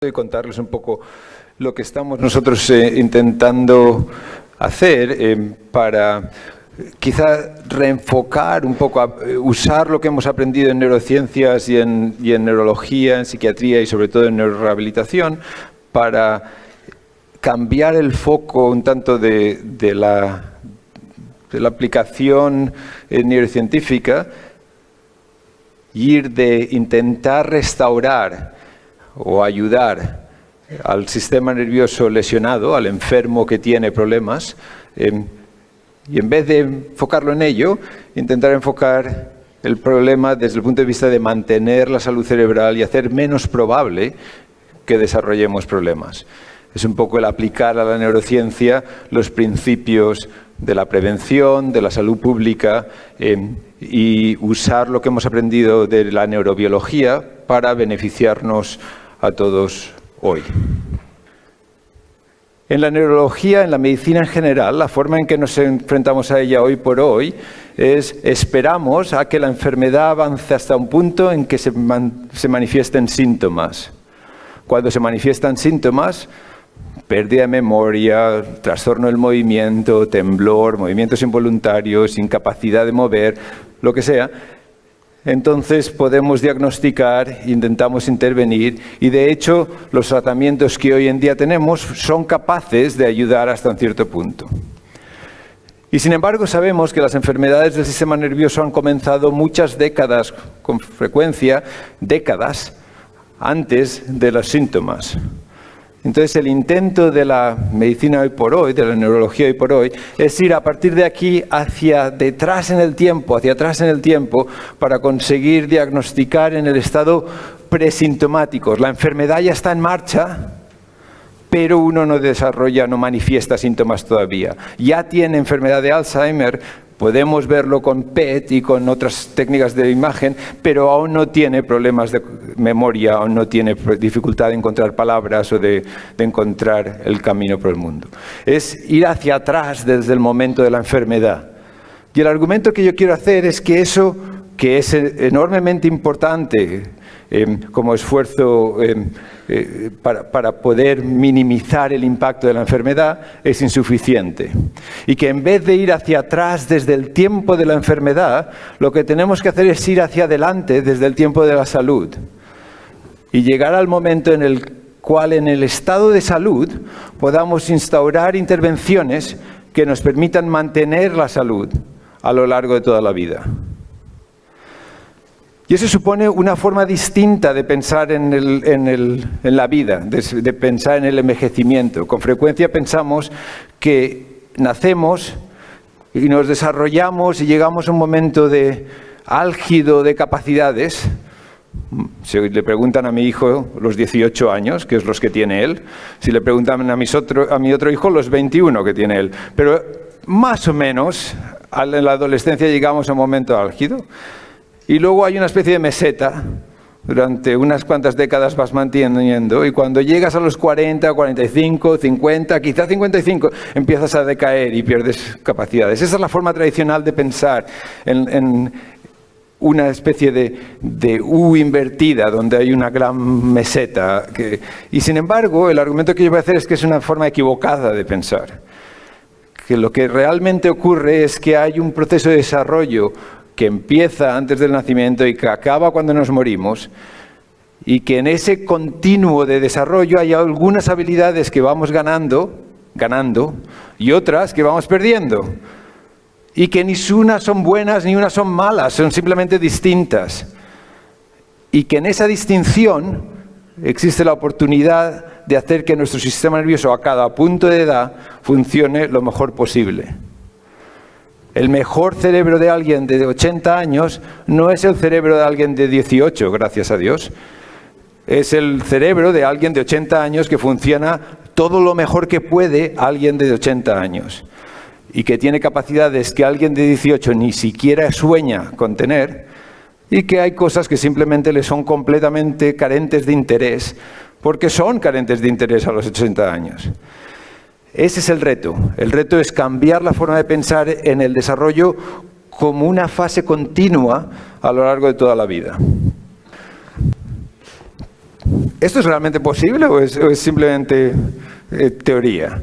y contarles un poco lo que estamos nosotros intentando hacer para quizá reenfocar un poco, usar lo que hemos aprendido en neurociencias y en neurología, en psiquiatría y sobre todo en neurorehabilitación para cambiar el foco un tanto de la aplicación neurocientífica y ir de intentar restaurar o ayudar al sistema nervioso lesionado, al enfermo que tiene problemas, y en vez de enfocarlo en ello, intentar enfocar el problema desde el punto de vista de mantener la salud cerebral y hacer menos probable que desarrollemos problemas. Es un poco el aplicar a la neurociencia los principios de la prevención, de la salud pública y usar lo que hemos aprendido de la neurobiología para beneficiarnos a todos hoy. En la neurología, en la medicina en general, la forma en que nos enfrentamos a ella hoy por hoy es esperamos a que la enfermedad avance hasta un punto en que se manifiesten síntomas. Cuando se manifiestan síntomas, pérdida de memoria, trastorno del movimiento, temblor, movimientos involuntarios, incapacidad de mover, lo que sea, entonces podemos diagnosticar, intentamos intervenir y de hecho los tratamientos que hoy en día tenemos son capaces de ayudar hasta un cierto punto. Y sin embargo sabemos que las enfermedades del sistema nervioso han comenzado muchas décadas, con frecuencia décadas, antes de los síntomas. Entonces el intento de la medicina hoy por hoy, de la neurología hoy por hoy, es ir a partir de aquí hacia detrás en el tiempo, hacia atrás en el tiempo, para conseguir diagnosticar en el estado presintomático. La enfermedad ya está en marcha, pero uno no desarrolla, no manifiesta síntomas todavía. Ya tiene enfermedad de Alzheimer, podemos verlo con PET y con otras técnicas de imagen, pero aún no tiene problemas de memoria, aún no tiene dificultad de encontrar palabras o de encontrar el camino por el mundo. Es ir hacia atrás desde el momento de la enfermedad. Y el argumento que yo quiero hacer es que eso, que es enormemente importante como esfuerzo para poder minimizar el impacto de la enfermedad, es insuficiente. Y que en vez de ir hacia atrás desde el tiempo de la enfermedad, lo que tenemos que hacer es ir hacia adelante desde el tiempo de la salud. Y llegar al momento en el cual en el estado de salud podamos instaurar intervenciones que nos permitan mantener la salud a lo largo de toda la vida. Y eso supone una forma distinta de pensar en la vida, de pensar en el envejecimiento. Con frecuencia pensamos que nacemos y nos desarrollamos y llegamos a un momento de álgido de capacidades. Si le preguntan a mi hijo los 18 años, que es los que tiene él, si le preguntan a mi otro hijo los 21 que tiene él. Pero más o menos en la adolescencia llegamos a un momento álgido. Y luego hay una especie de meseta, durante unas cuantas décadas vas manteniendo, y cuando llegas a los 40, 45, 50, quizá 55, empiezas a decaer y pierdes capacidades. Esa es la forma tradicional de pensar en una especie de U invertida, donde hay una gran meseta. Y sin embargo, el argumento que yo voy a hacer es que es una forma equivocada de pensar. Que lo que realmente ocurre es que hay un proceso de desarrollo que empieza antes del nacimiento y que acaba cuando nos morimos, y que en ese continuo de desarrollo hay algunas habilidades que vamos ganando, y otras que vamos perdiendo. Y que ni unas son buenas ni unas son malas, son simplemente distintas. Y que en esa distinción existe la oportunidad de hacer que nuestro sistema nervioso a cada punto de edad funcione lo mejor posible. El mejor cerebro de alguien de 80 años no es el cerebro de alguien de 18, gracias a Dios. Es el cerebro de alguien de 80 años que funciona todo lo mejor que puede alguien de 80 años. Y que tiene capacidades que alguien de 18 ni siquiera sueña con tener. Y que hay cosas que simplemente le son completamente carentes de interés, porque son carentes de interés a los 80 años. Ese es el reto. El reto es cambiar la forma de pensar en el desarrollo como una fase continua a lo largo de toda la vida. ¿Esto es realmente posible o es simplemente teoría?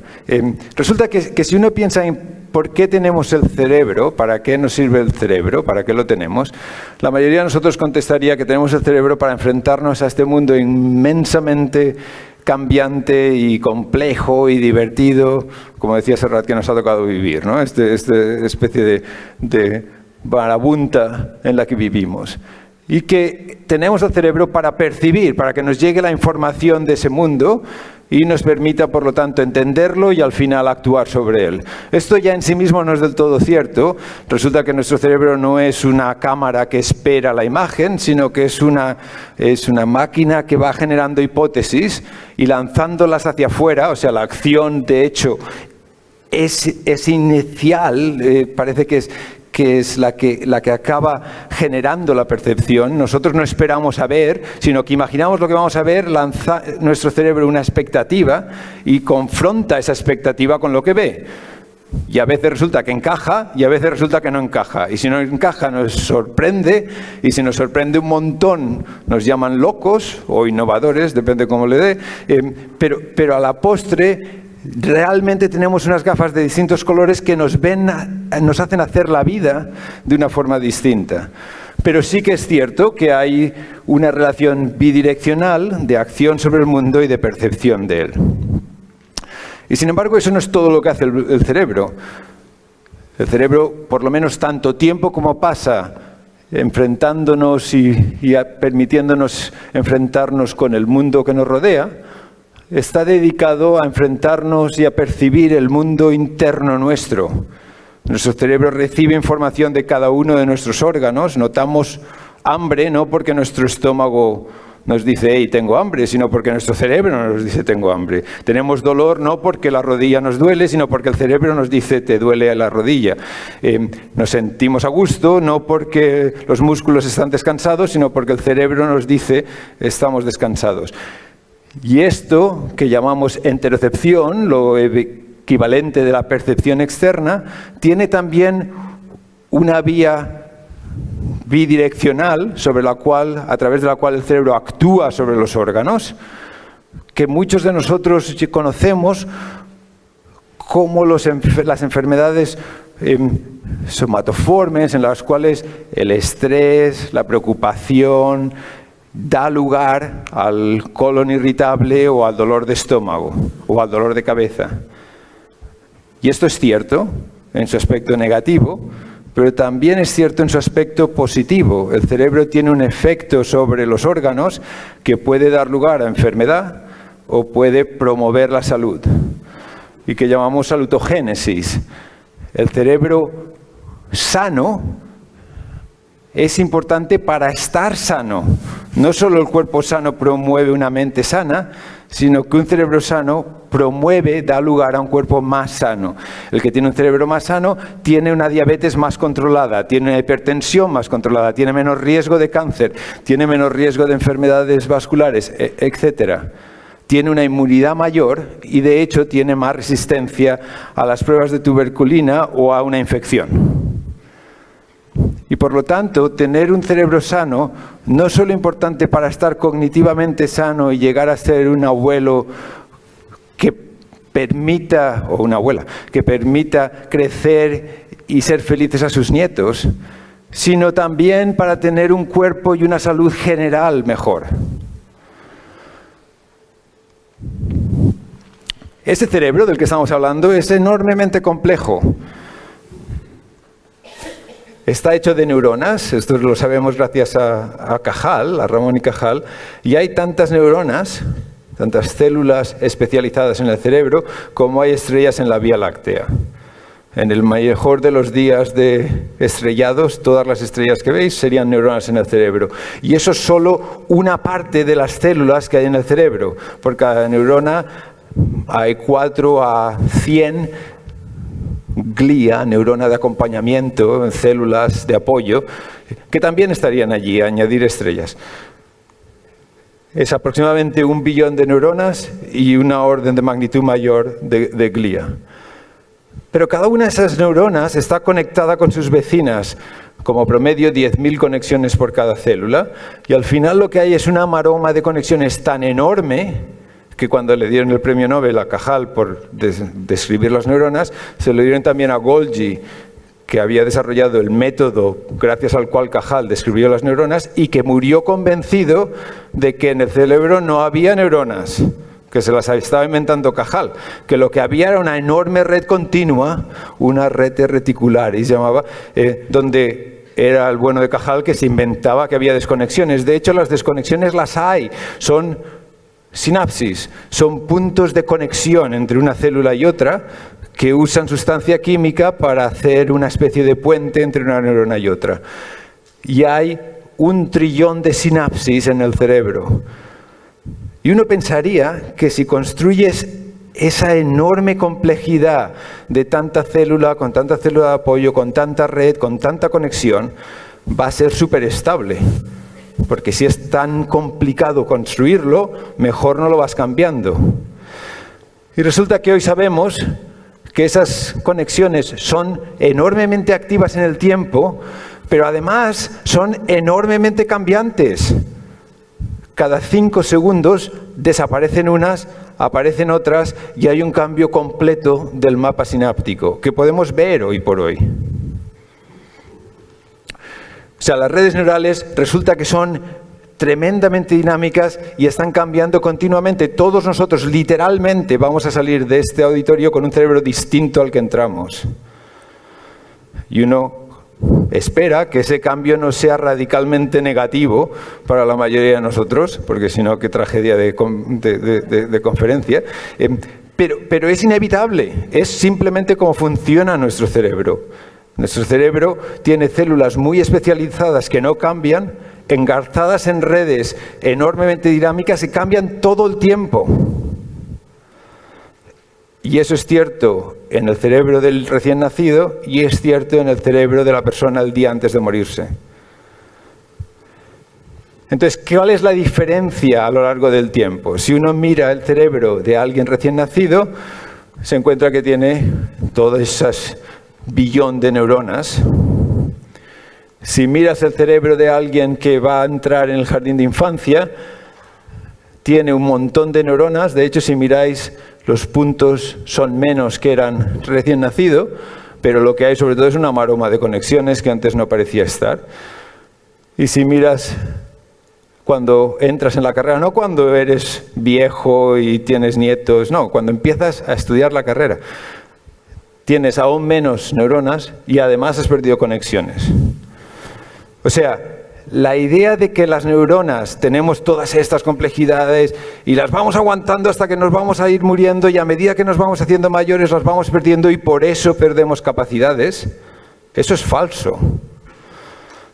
Resulta que si uno piensa en por qué tenemos el cerebro, para qué nos sirve el cerebro, para qué lo tenemos, la mayoría de nosotros contestaría que tenemos el cerebro para enfrentarnos a este mundo inmensamente cambiante y complejo y divertido, como decía Serrat, que nos ha tocado vivir, ¿no? Esta especie de marabunta en la que vivimos. Y que tenemos el cerebro para percibir, para que nos llegue la información de ese mundo y nos permita, por lo tanto, entenderlo y al final actuar sobre él. Esto ya en sí mismo no es del todo cierto. Resulta que nuestro cerebro no es una cámara que espera la imagen, sino que es una máquina que va generando hipótesis y lanzándolas hacia afuera, o sea, la acción, de hecho, es inicial, parece que es la que acaba generando la percepción. Nosotros no esperamos a ver, sino que imaginamos lo que vamos a ver, lanza nuestro cerebro una expectativa y confronta esa expectativa con lo que ve. Y a veces resulta que encaja y a veces resulta que no encaja. Y si no encaja nos sorprende, y si nos sorprende un montón nos llaman locos o innovadores, depende cómo le dé, pero a la postre realmente tenemos unas gafas de distintos colores que nos hacen hacer la vida de una forma distinta. Pero sí que es cierto que hay una relación bidireccional de acción sobre el mundo y de percepción de él. Y sin embargo, eso no es todo lo que hace el cerebro. El cerebro, por lo menos tanto tiempo como pasa enfrentándonos y permitiéndonos enfrentarnos con el mundo que nos rodea, está dedicado a enfrentarnos y a percibir el mundo interno nuestro. Nuestro cerebro recibe información de cada uno de nuestros órganos. Notamos hambre no porque nuestro estómago nos dice, hey, tengo hambre, sino porque nuestro cerebro nos dice, tengo hambre. Tenemos dolor no porque la rodilla nos duele, sino porque el cerebro nos dice, te duele la rodilla. Nos sentimos a gusto no porque los músculos están descansados, sino porque el cerebro nos dice, estamos descansados. Y esto, que llamamos enterocepción, lo equivalente de la percepción externa, tiene también una vía bidireccional a través de la cual el cerebro actúa sobre los órganos, que muchos de nosotros conocemos como las enfermedades somatoformes, en las cuales el estrés, la preocupación, da lugar al colon irritable o al dolor de estómago o al dolor de cabeza. Y esto es cierto en su aspecto negativo, pero también es cierto en su aspecto positivo. El cerebro tiene un efecto sobre los órganos que puede dar lugar a enfermedad o puede promover la salud, y que llamamos salutogénesis. El cerebro sano es importante para estar sano. No solo el cuerpo sano promueve una mente sana, sino que un cerebro sano da lugar a un cuerpo más sano. El que tiene un cerebro más sano tiene una diabetes más controlada, tiene una hipertensión más controlada, tiene menos riesgo de cáncer, tiene menos riesgo de enfermedades vasculares, etc. Tiene una inmunidad mayor y de hecho tiene más resistencia a las pruebas de tuberculina o a una infección. Y por lo tanto, tener un cerebro sano no es solo importante para estar cognitivamente sano y llegar a ser un abuelo que permita, o una abuela, que permita crecer y ser felices a sus nietos, sino también para tener un cuerpo y una salud general mejor. Ese cerebro del que estamos hablando es enormemente complejo. Está hecho de neuronas, esto lo sabemos gracias a Cajal, a Ramón y Cajal, y hay tantas neuronas, tantas células especializadas en el cerebro, como hay estrellas en la Vía Láctea. En el mejor de los días de estrellados, todas las estrellas que veis serían neuronas en el cerebro. Y eso es solo una parte de las células que hay en el cerebro. Por cada neurona hay 4 a 100 glía, neurona de acompañamiento, células de apoyo, que también estarían allí, a añadir estrellas. Es aproximadamente 1 billón de neuronas y una orden de magnitud mayor de glía. Pero cada una de esas neuronas está conectada con sus vecinas, como promedio 10.000 conexiones por cada célula, y al final lo que hay es una maroma de conexiones tan enorme que cuando le dieron el premio Nobel a Cajal por describir las neuronas, se lo dieron también a Golgi, que había desarrollado el método gracias al cual Cajal describió las neuronas y que murió convencido de que en el cerebro no había neuronas, que se las estaba inventando Cajal, que lo que había era una enorme red continua, una red reticular, y se llamaba, donde era el bueno de Cajal que se inventaba que había desconexiones. De hecho, las desconexiones las hay, son sinapsis, son puntos de conexión entre una célula y otra que usan sustancia química para hacer una especie de puente entre una neurona y otra. Y hay 1 trillón de sinapsis en el cerebro. Y uno pensaría que si construyes esa enorme complejidad de tanta célula, con tanta célula de apoyo, con tanta red, con tanta conexión, va a ser súper estable. Porque si es tan complicado construirlo, mejor no lo vas cambiando. Y resulta que hoy sabemos que esas conexiones son enormemente activas en el tiempo, pero además son enormemente cambiantes. Cada 5 segundos desaparecen unas, aparecen otras y hay un cambio completo del mapa sináptico que podemos ver hoy por hoy. O sea, las redes neurales resulta que son tremendamente dinámicas y están cambiando continuamente. Todos nosotros literalmente vamos a salir de este auditorio con un cerebro distinto al que entramos. Y uno espera que ese cambio no sea radicalmente negativo para la mayoría de nosotros, porque si no, qué tragedia de conferencia. Pero es inevitable, es simplemente cómo funciona nuestro cerebro. Nuestro cerebro tiene células muy especializadas que no cambian, engarzadas en redes enormemente dinámicas y cambian todo el tiempo. Y eso es cierto en el cerebro del recién nacido y es cierto en el cerebro de la persona el día antes de morirse. Entonces, ¿cuál es la diferencia a lo largo del tiempo? Si uno mira el cerebro de alguien recién nacido, se encuentra que tiene todas esas billón de neuronas. Si miras el cerebro de alguien que va a entrar en el jardín de infancia, tiene un montón de neuronas. De hecho, si miráis, los puntos son menos que eran recién nacido, pero lo que hay sobre todo es una maroma de conexiones que antes no parecía estar. Y si miras cuando entras en la carrera, no cuando eres viejo y tienes nietos, no, cuando empiezas a estudiar la carrera, tienes aún menos neuronas y además has perdido conexiones. O sea, la idea de que las neuronas tenemos todas estas complejidades y las vamos aguantando hasta que nos vamos a ir muriendo y a medida que nos vamos haciendo mayores las vamos perdiendo y por eso perdemos capacidades, eso es falso.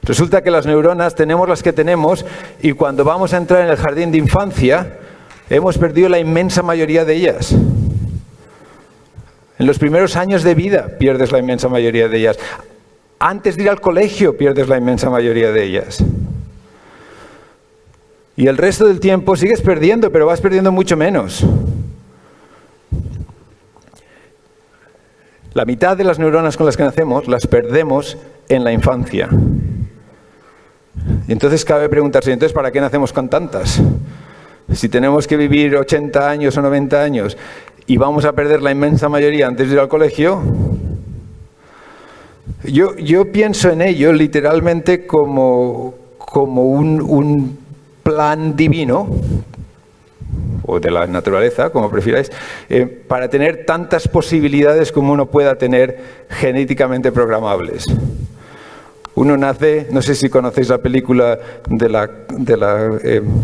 Resulta que las neuronas tenemos las que tenemos y cuando vamos a entrar en el jardín de infancia hemos perdido la inmensa mayoría de ellas. En los primeros años de vida pierdes la inmensa mayoría de ellas. Antes de ir al colegio pierdes la inmensa mayoría de ellas. Y el resto del tiempo sigues perdiendo, pero vas perdiendo mucho menos. La mitad de las neuronas con las que nacemos las perdemos en la infancia. Y entonces cabe preguntarse, ¿entonces para qué nacemos con tantas? Si tenemos que vivir 80 años o 90 años y vamos a perder la inmensa mayoría antes de ir al colegio. Yo pienso en ello literalmente como un plan divino, o de la naturaleza, como prefiráis, para tener tantas posibilidades como uno pueda tener genéticamente programables. Uno nace, no sé si conocéis la película de la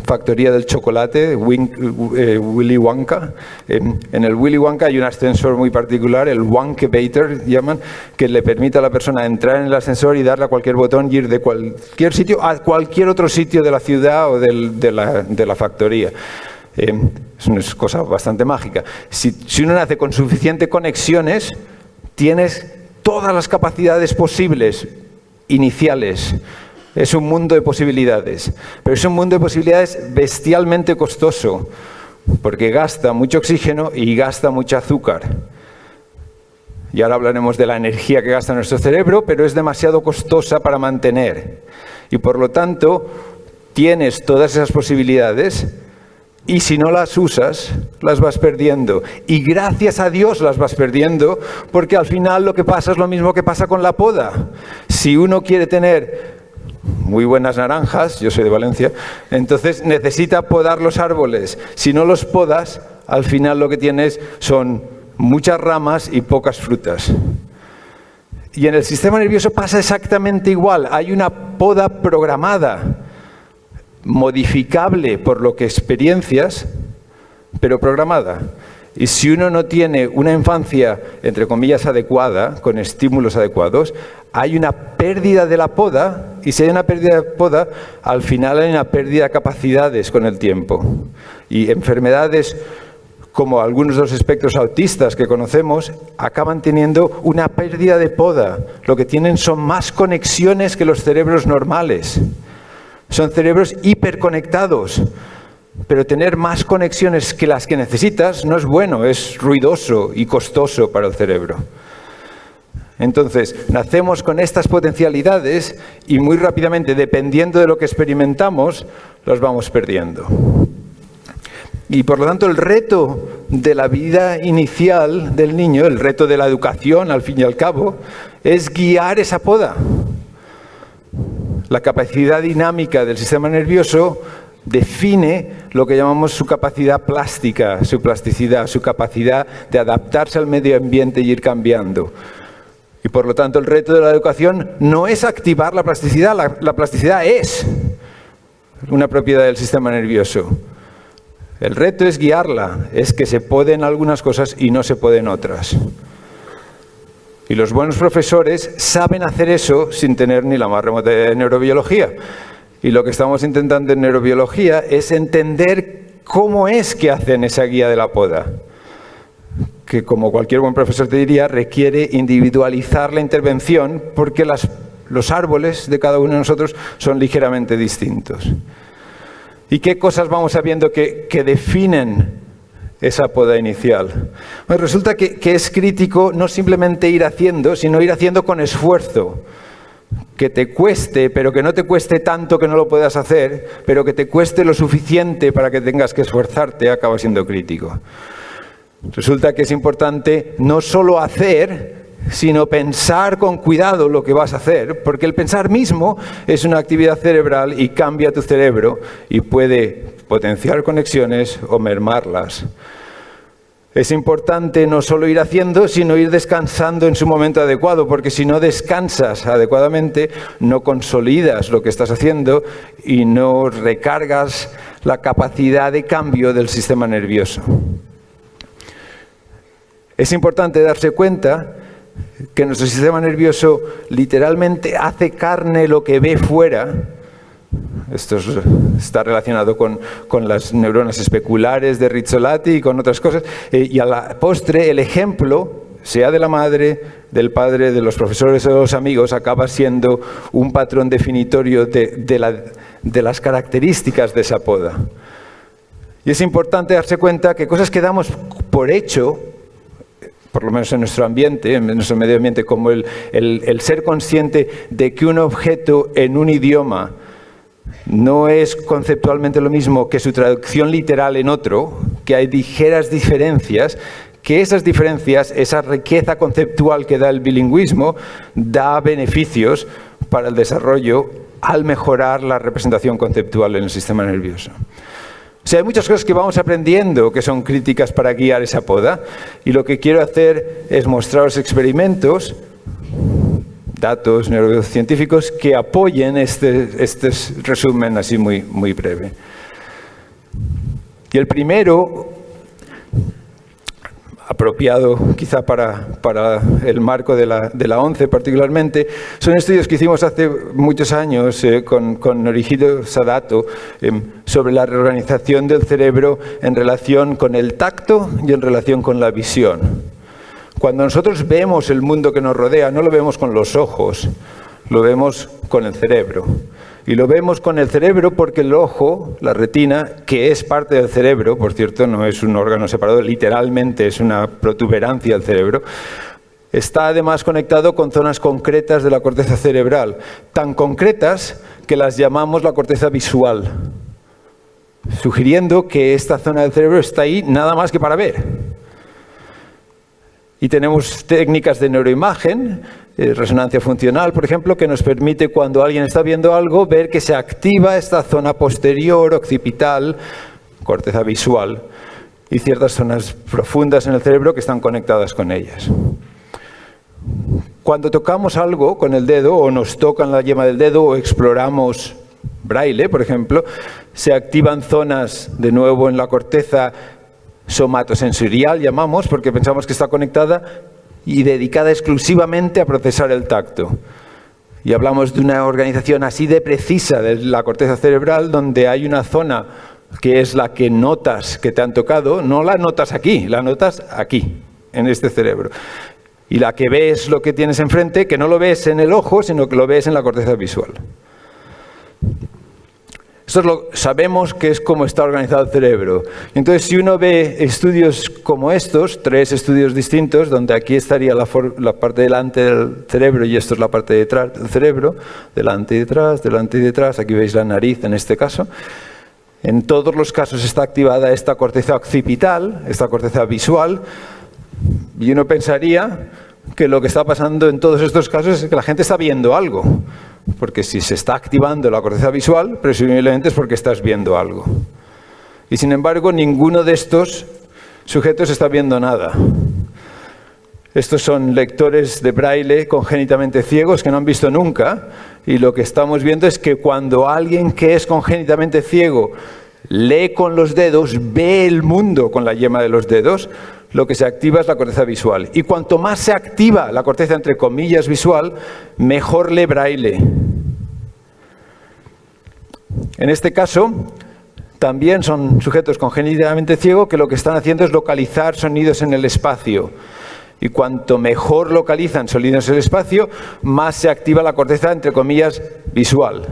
factoría del chocolate, Willy Wonka. En el Willy Wonka hay un ascensor muy particular, el Wonkevator llaman, que le permite a la persona entrar en el ascensor y darle a cualquier botón y ir de cualquier sitio a cualquier otro sitio de la ciudad o de la factoría. Es una cosa bastante mágica. Si uno nace con suficientes conexiones, tienes todas las capacidades posibles iniciales. Es un mundo de posibilidades, pero es un mundo de posibilidades bestialmente costoso, porque gasta mucho oxígeno y gasta mucho azúcar. Y ahora hablaremos de la energía que gasta nuestro cerebro, pero es demasiado costosa para mantener. Y por lo tanto, tienes todas esas posibilidades y si no las usas, las vas perdiendo. Y gracias a Dios las vas perdiendo, porque al final lo que pasa es lo mismo que pasa con la poda. Si uno quiere tener muy buenas naranjas, yo soy de Valencia, entonces necesita podar los árboles. Si no los podas, al final lo que tienes son muchas ramas y pocas frutas. Y en el sistema nervioso pasa exactamente igual. Hay una poda programada, modificable por lo que experiencias, pero programada. Y si uno no tiene una infancia, entre comillas, adecuada, con estímulos adecuados, hay una pérdida de la poda, y si hay una pérdida de poda, al final hay una pérdida de capacidades con el tiempo. Y enfermedades como algunos de los espectros autistas que conocemos, acaban teniendo una pérdida de poda. Lo que tienen son más conexiones que los cerebros normales. Son cerebros hiperconectados, pero tener más conexiones que las que necesitas no es bueno, es ruidoso y costoso para el cerebro. Entonces, nacemos con estas potencialidades y muy rápidamente, dependiendo de lo que experimentamos, los vamos perdiendo. Y por lo tanto, el reto de la vida inicial del niño, el reto de la educación, al fin y al cabo, es guiar esa poda. La capacidad dinámica del sistema nervioso define lo que llamamos su capacidad plástica, su plasticidad, su capacidad de adaptarse al medio ambiente y ir cambiando. Y por lo tanto el reto de la educación no es activar la plasticidad, la plasticidad es una propiedad del sistema nervioso. El reto es guiarla, es que se pueden algunas cosas y no se pueden otras. Y los buenos profesores saben hacer eso sin tener ni la más remota idea de neurobiología. Y lo que estamos intentando en neurobiología es entender cómo es que hacen esa guía de la poda. Que, como cualquier buen profesor te diría, requiere individualizar la intervención porque los árboles de cada uno de nosotros son ligeramente distintos. ¿Y qué cosas vamos sabiendo que definen esa poda inicial? Bueno, resulta que es crítico no simplemente ir haciendo, sino ir haciendo con esfuerzo. Que te cueste, pero que no te cueste tanto que no lo puedas hacer, pero que te cueste lo suficiente para que tengas que esforzarte, acaba siendo crítico. Resulta que es importante no solo hacer, sino pensar con cuidado lo que vas a hacer, porque el pensar mismo es una actividad cerebral y cambia tu cerebro y puede potenciar conexiones o mermarlas. Es importante no solo ir haciendo, sino ir descansando en su momento adecuado, porque si no descansas adecuadamente, no consolidas lo que estás haciendo y no recargas la capacidad de cambio del sistema nervioso. Es importante darse cuenta que nuestro sistema nervioso literalmente hace carne lo que ve fuera. Esto está relacionado con las neuronas especulares de Rizzolatti y con otras cosas. Y a la postre, el ejemplo, sea de la madre, del padre, de los profesores o de los amigos, acaba siendo un patrón definitorio de las características de esa poda. Y es importante darse cuenta que cosas que damos por hecho, por lo menos en nuestro ambiente, en nuestro medio ambiente, como el ser consciente de que un objeto en un idioma no es conceptualmente lo mismo que su traducción literal en otro, que hay ligeras diferencias, que esas diferencias, esa riqueza conceptual que da el bilingüismo, da beneficios para el desarrollo al mejorar la representación conceptual en el sistema nervioso. O sea, hay muchas cosas que vamos aprendiendo que son críticas para guiar esa poda, y lo que quiero hacer es mostraros experimentos, datos neurocientíficos que apoyen este resumen así muy breve. Y el primero, apropiado quizá para el marco de la ONCE particularmente, son estudios que hicimos hace muchos años con Norihiro Sadato sobre la reorganización del cerebro en relación con el tacto y en relación con la visión. Cuando nosotros vemos el mundo que nos rodea, no lo vemos con los ojos, lo vemos con el cerebro. Y lo vemos con el cerebro porque el ojo, la retina, que es parte del cerebro, por cierto, no es un órgano separado, literalmente es una protuberancia del cerebro, está además conectado con zonas concretas de la corteza cerebral, tan concretas que las llamamos la corteza visual, sugiriendo que esta zona del cerebro está ahí nada más que para ver. Y tenemos técnicas de neuroimagen, resonancia funcional, por ejemplo, que nos permite, cuando alguien está viendo algo, ver que se activa esta zona posterior, occipital, corteza visual, y ciertas zonas profundas en el cerebro que están conectadas con ellas. Cuando tocamos algo con el dedo, o nos tocan la yema del dedo, o exploramos braille, por ejemplo, se activan zonas de nuevo en la corteza somatosensorial, llamamos, porque pensamos que está conectada y dedicada exclusivamente a procesar el tacto. Y hablamos de una organización así de precisa de la corteza cerebral, donde hay una zona que es la que notas que te han tocado, no la notas aquí, la notas aquí, en este cerebro. Y la que ves lo que tienes enfrente, que no lo ves en el ojo, sino que lo ves en la corteza visual. Esto sabemos que es como está organizado el cerebro. Entonces, si uno ve estudios como estos, 3 estudios distintos, donde aquí estaría la parte delante del cerebro y esto es la parte de detrás del cerebro, delante y detrás, aquí veis la nariz en este caso. En todos los casos está activada esta corteza occipital, esta corteza visual, y uno pensaría que lo que está pasando en todos estos casos es que la gente está viendo algo. Porque si se está activando la corteza visual, presumiblemente es porque estás viendo algo. Y sin embargo, ninguno de estos sujetos está viendo nada. Estos son lectores de braille congénitamente ciegos que no han visto nunca. Y lo que estamos viendo es que cuando alguien que es congénitamente ciego lee con los dedos, ve el mundo con la yema de los dedos, lo que se activa es la corteza visual. Y cuanto más se activa la corteza, entre comillas, visual, mejor lee braille. En este caso, también son sujetos congénitamente ciegos que lo que están haciendo es localizar sonidos en el espacio. Y cuanto mejor localizan sonidos en el espacio, más se activa la corteza, entre comillas, visual.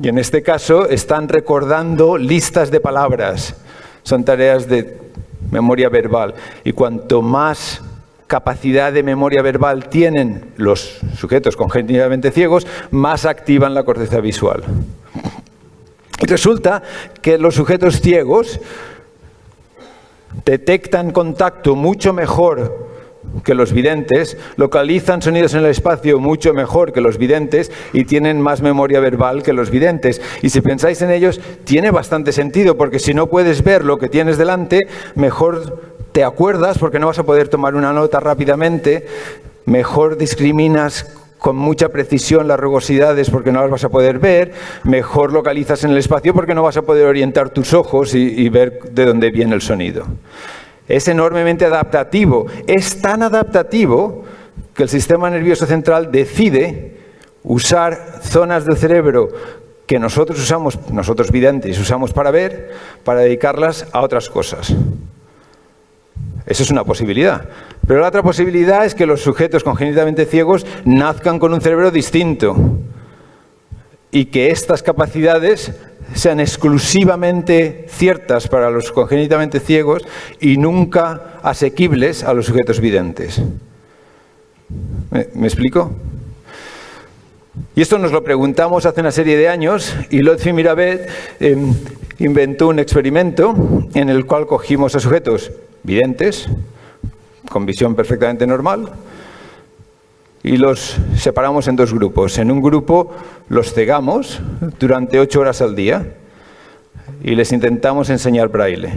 Y en este caso están recordando listas de palabras. Son tareas de memoria verbal. Y cuanto más capacidad de memoria verbal tienen los sujetos congénitamente ciegos, más activan la corteza visual. Y resulta que los sujetos ciegos detectan contacto mucho mejor que los videntes, localizan sonidos en el espacio mucho mejor que los videntes y tienen más memoria verbal que los videntes. Y si pensáis en ellos, tiene bastante sentido, porque si no puedes ver lo que tienes delante, mejor te acuerdas porque no vas a poder tomar una nota rápidamente, mejor discriminas con mucha precisión las rugosidades porque no las vas a poder ver, mejor localizas en el espacio porque no vas a poder orientar tus ojos y ver de dónde viene el sonido. Es enormemente adaptativo. Es tan adaptativo que el sistema nervioso central decide usar zonas del cerebro que nosotros usamos, nosotros videntes, usamos para ver, para dedicarlas a otras cosas. Eso es una posibilidad. Pero la otra posibilidad es que los sujetos congénitamente ciegos nazcan con un cerebro distinto y que estas capacidades sean exclusivamente ciertas para los congénitamente ciegos y nunca asequibles a los sujetos videntes. ¿Me explico? Y esto nos lo preguntamos hace una serie de años y Lotfi Miravet inventó un experimento en el cual cogimos a sujetos videntes, con visión perfectamente normal, y los separamos en 2 grupos. En un grupo los cegamos durante 8 horas al día y les intentamos enseñar braille.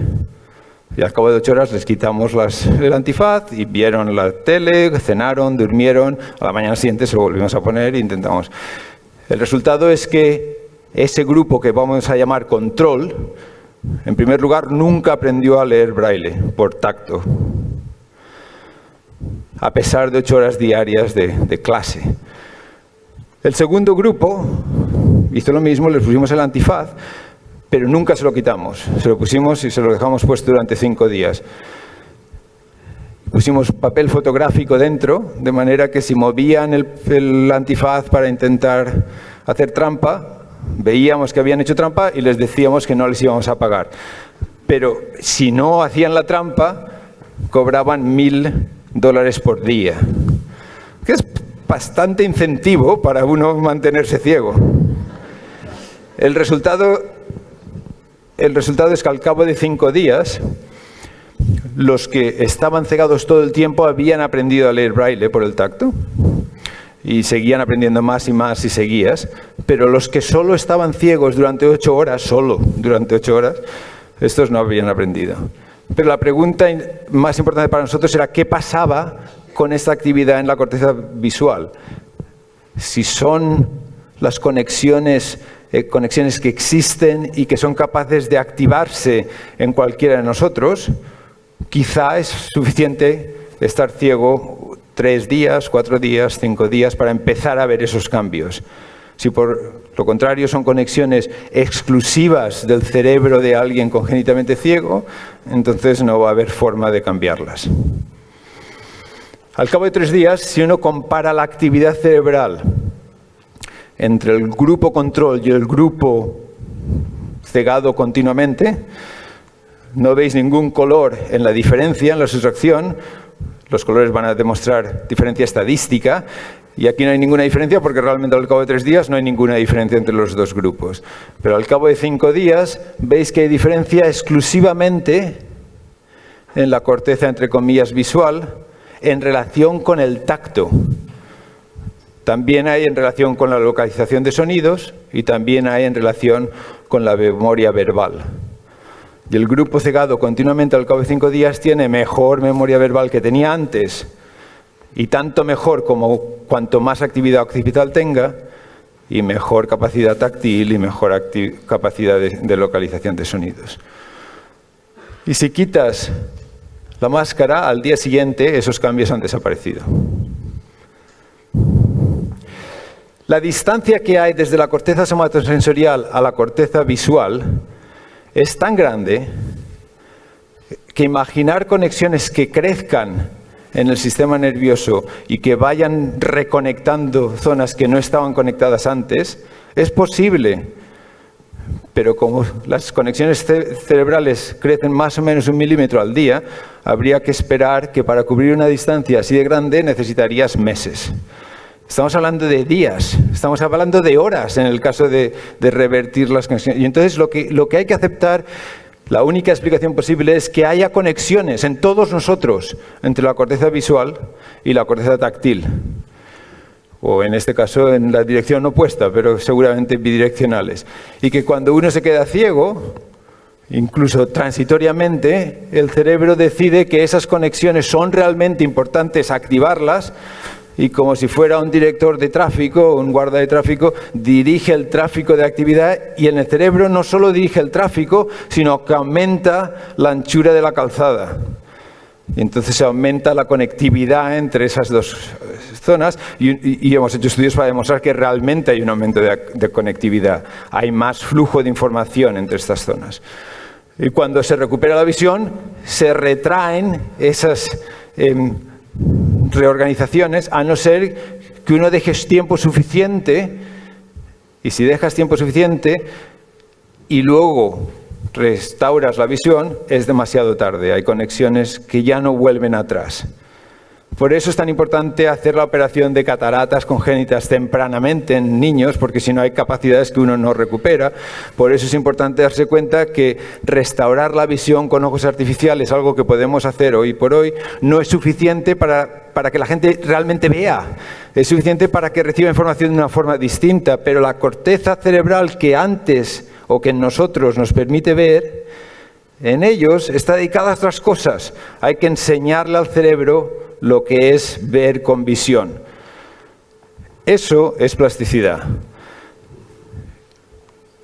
Y al cabo de 8 horas les quitamos el antifaz y vieron la tele, cenaron, durmieron. A la mañana siguiente se lo volvimos a poner e intentamos. El resultado es que ese grupo que vamos a llamar control, en primer lugar, nunca aprendió a leer braille por tacto, a pesar de 8 horas diarias de clase. El segundo grupo hizo lo mismo, les pusimos el antifaz, pero nunca se lo quitamos. Se lo pusimos y se lo dejamos puesto durante 5 días. Pusimos papel fotográfico dentro, de manera que si movían el antifaz para intentar hacer trampa, veíamos que habían hecho trampa y les decíamos que no les íbamos a pagar. Pero si no hacían la trampa, cobraban $1.000 por día, que es bastante incentivo para uno mantenerse ciego. El resultado es que al cabo de 5 días, los que estaban cegados todo el tiempo habían aprendido a leer braille por el tacto y seguían aprendiendo más y más si seguías, pero los que solo estaban ciegos durante 8 horas, estos no habían aprendido. Pero la pregunta más importante para nosotros era ¿qué pasaba con esta actividad en la corteza visual? Si son las conexiones que existen y que son capaces de activarse en cualquiera de nosotros, quizá es suficiente estar ciego 3 días, 4 días, 5 días para empezar a ver esos cambios. Si por lo contrario son conexiones exclusivas del cerebro de alguien congénitamente ciego, entonces no va a haber forma de cambiarlas. Al cabo de 3 días, si uno compara la actividad cerebral entre el grupo control y el grupo cegado continuamente, no veis ningún color en la diferencia, en la sustracción. Los colores van a demostrar diferencia estadística y aquí no hay ninguna diferencia porque realmente al cabo de 3 días no hay ninguna diferencia entre los dos grupos. Pero al cabo de 5 días veis que hay diferencia exclusivamente en la corteza, entre comillas, visual, en relación con el tacto. También hay en relación con la localización de sonidos y también hay en relación con la memoria verbal. Y el grupo cegado continuamente al cabo de 5 días tiene mejor memoria verbal que tenía antes, y tanto mejor como cuanto más actividad occipital tenga, y mejor capacidad táctil y mejor capacidad de localización de sonidos. Y si quitas la máscara, al día siguiente esos cambios han desaparecido. La distancia que hay desde la corteza somatosensorial a la corteza visual es tan grande que imaginar conexiones que crezcan en el sistema nervioso y que vayan reconectando zonas que no estaban conectadas antes es posible. Pero como las conexiones cerebrales crecen más o menos 1 milímetro al día, habría que esperar que para cubrir una distancia así de grande necesitarías meses. Estamos hablando de días, estamos hablando de horas en el caso de revertir las conexiones. Y entonces lo que hay que aceptar, la única explicación posible es que haya conexiones en todos nosotros entre la corteza visual y la corteza táctil. O en este caso en la dirección opuesta, pero seguramente bidireccionales. Y que cuando uno se queda ciego, incluso transitoriamente, el cerebro decide que esas conexiones son realmente importantes activarlas, y como si fuera un director de tráfico, un guarda de tráfico, dirige el tráfico de actividad y en el cerebro no solo dirige el tráfico, sino que aumenta la anchura de la calzada. Y entonces se aumenta la conectividad entre esas dos zonas y hemos hecho estudios para demostrar que realmente hay un aumento de conectividad. Hay más flujo de información entre estas zonas. Y cuando se recupera la visión, se retraen esas reorganizaciones, a no ser que uno dejes tiempo suficiente, y si dejas tiempo suficiente y luego restauras la visión, es demasiado tarde. Hay conexiones que ya no vuelven atrás. Por eso es tan importante hacer la operación de cataratas congénitas tempranamente en niños, porque si no hay capacidades que uno no recupera. Por eso es importante darse cuenta que restaurar la visión con ojos artificiales, algo que podemos hacer hoy por hoy, no es suficiente para que la gente realmente vea. Es suficiente para que reciba información de una forma distinta, pero la corteza cerebral que antes o que en nosotros nos permite ver, en ellos está dedicada a otras cosas. Hay que enseñarle al cerebro lo que es ver con visión. Eso es plasticidad.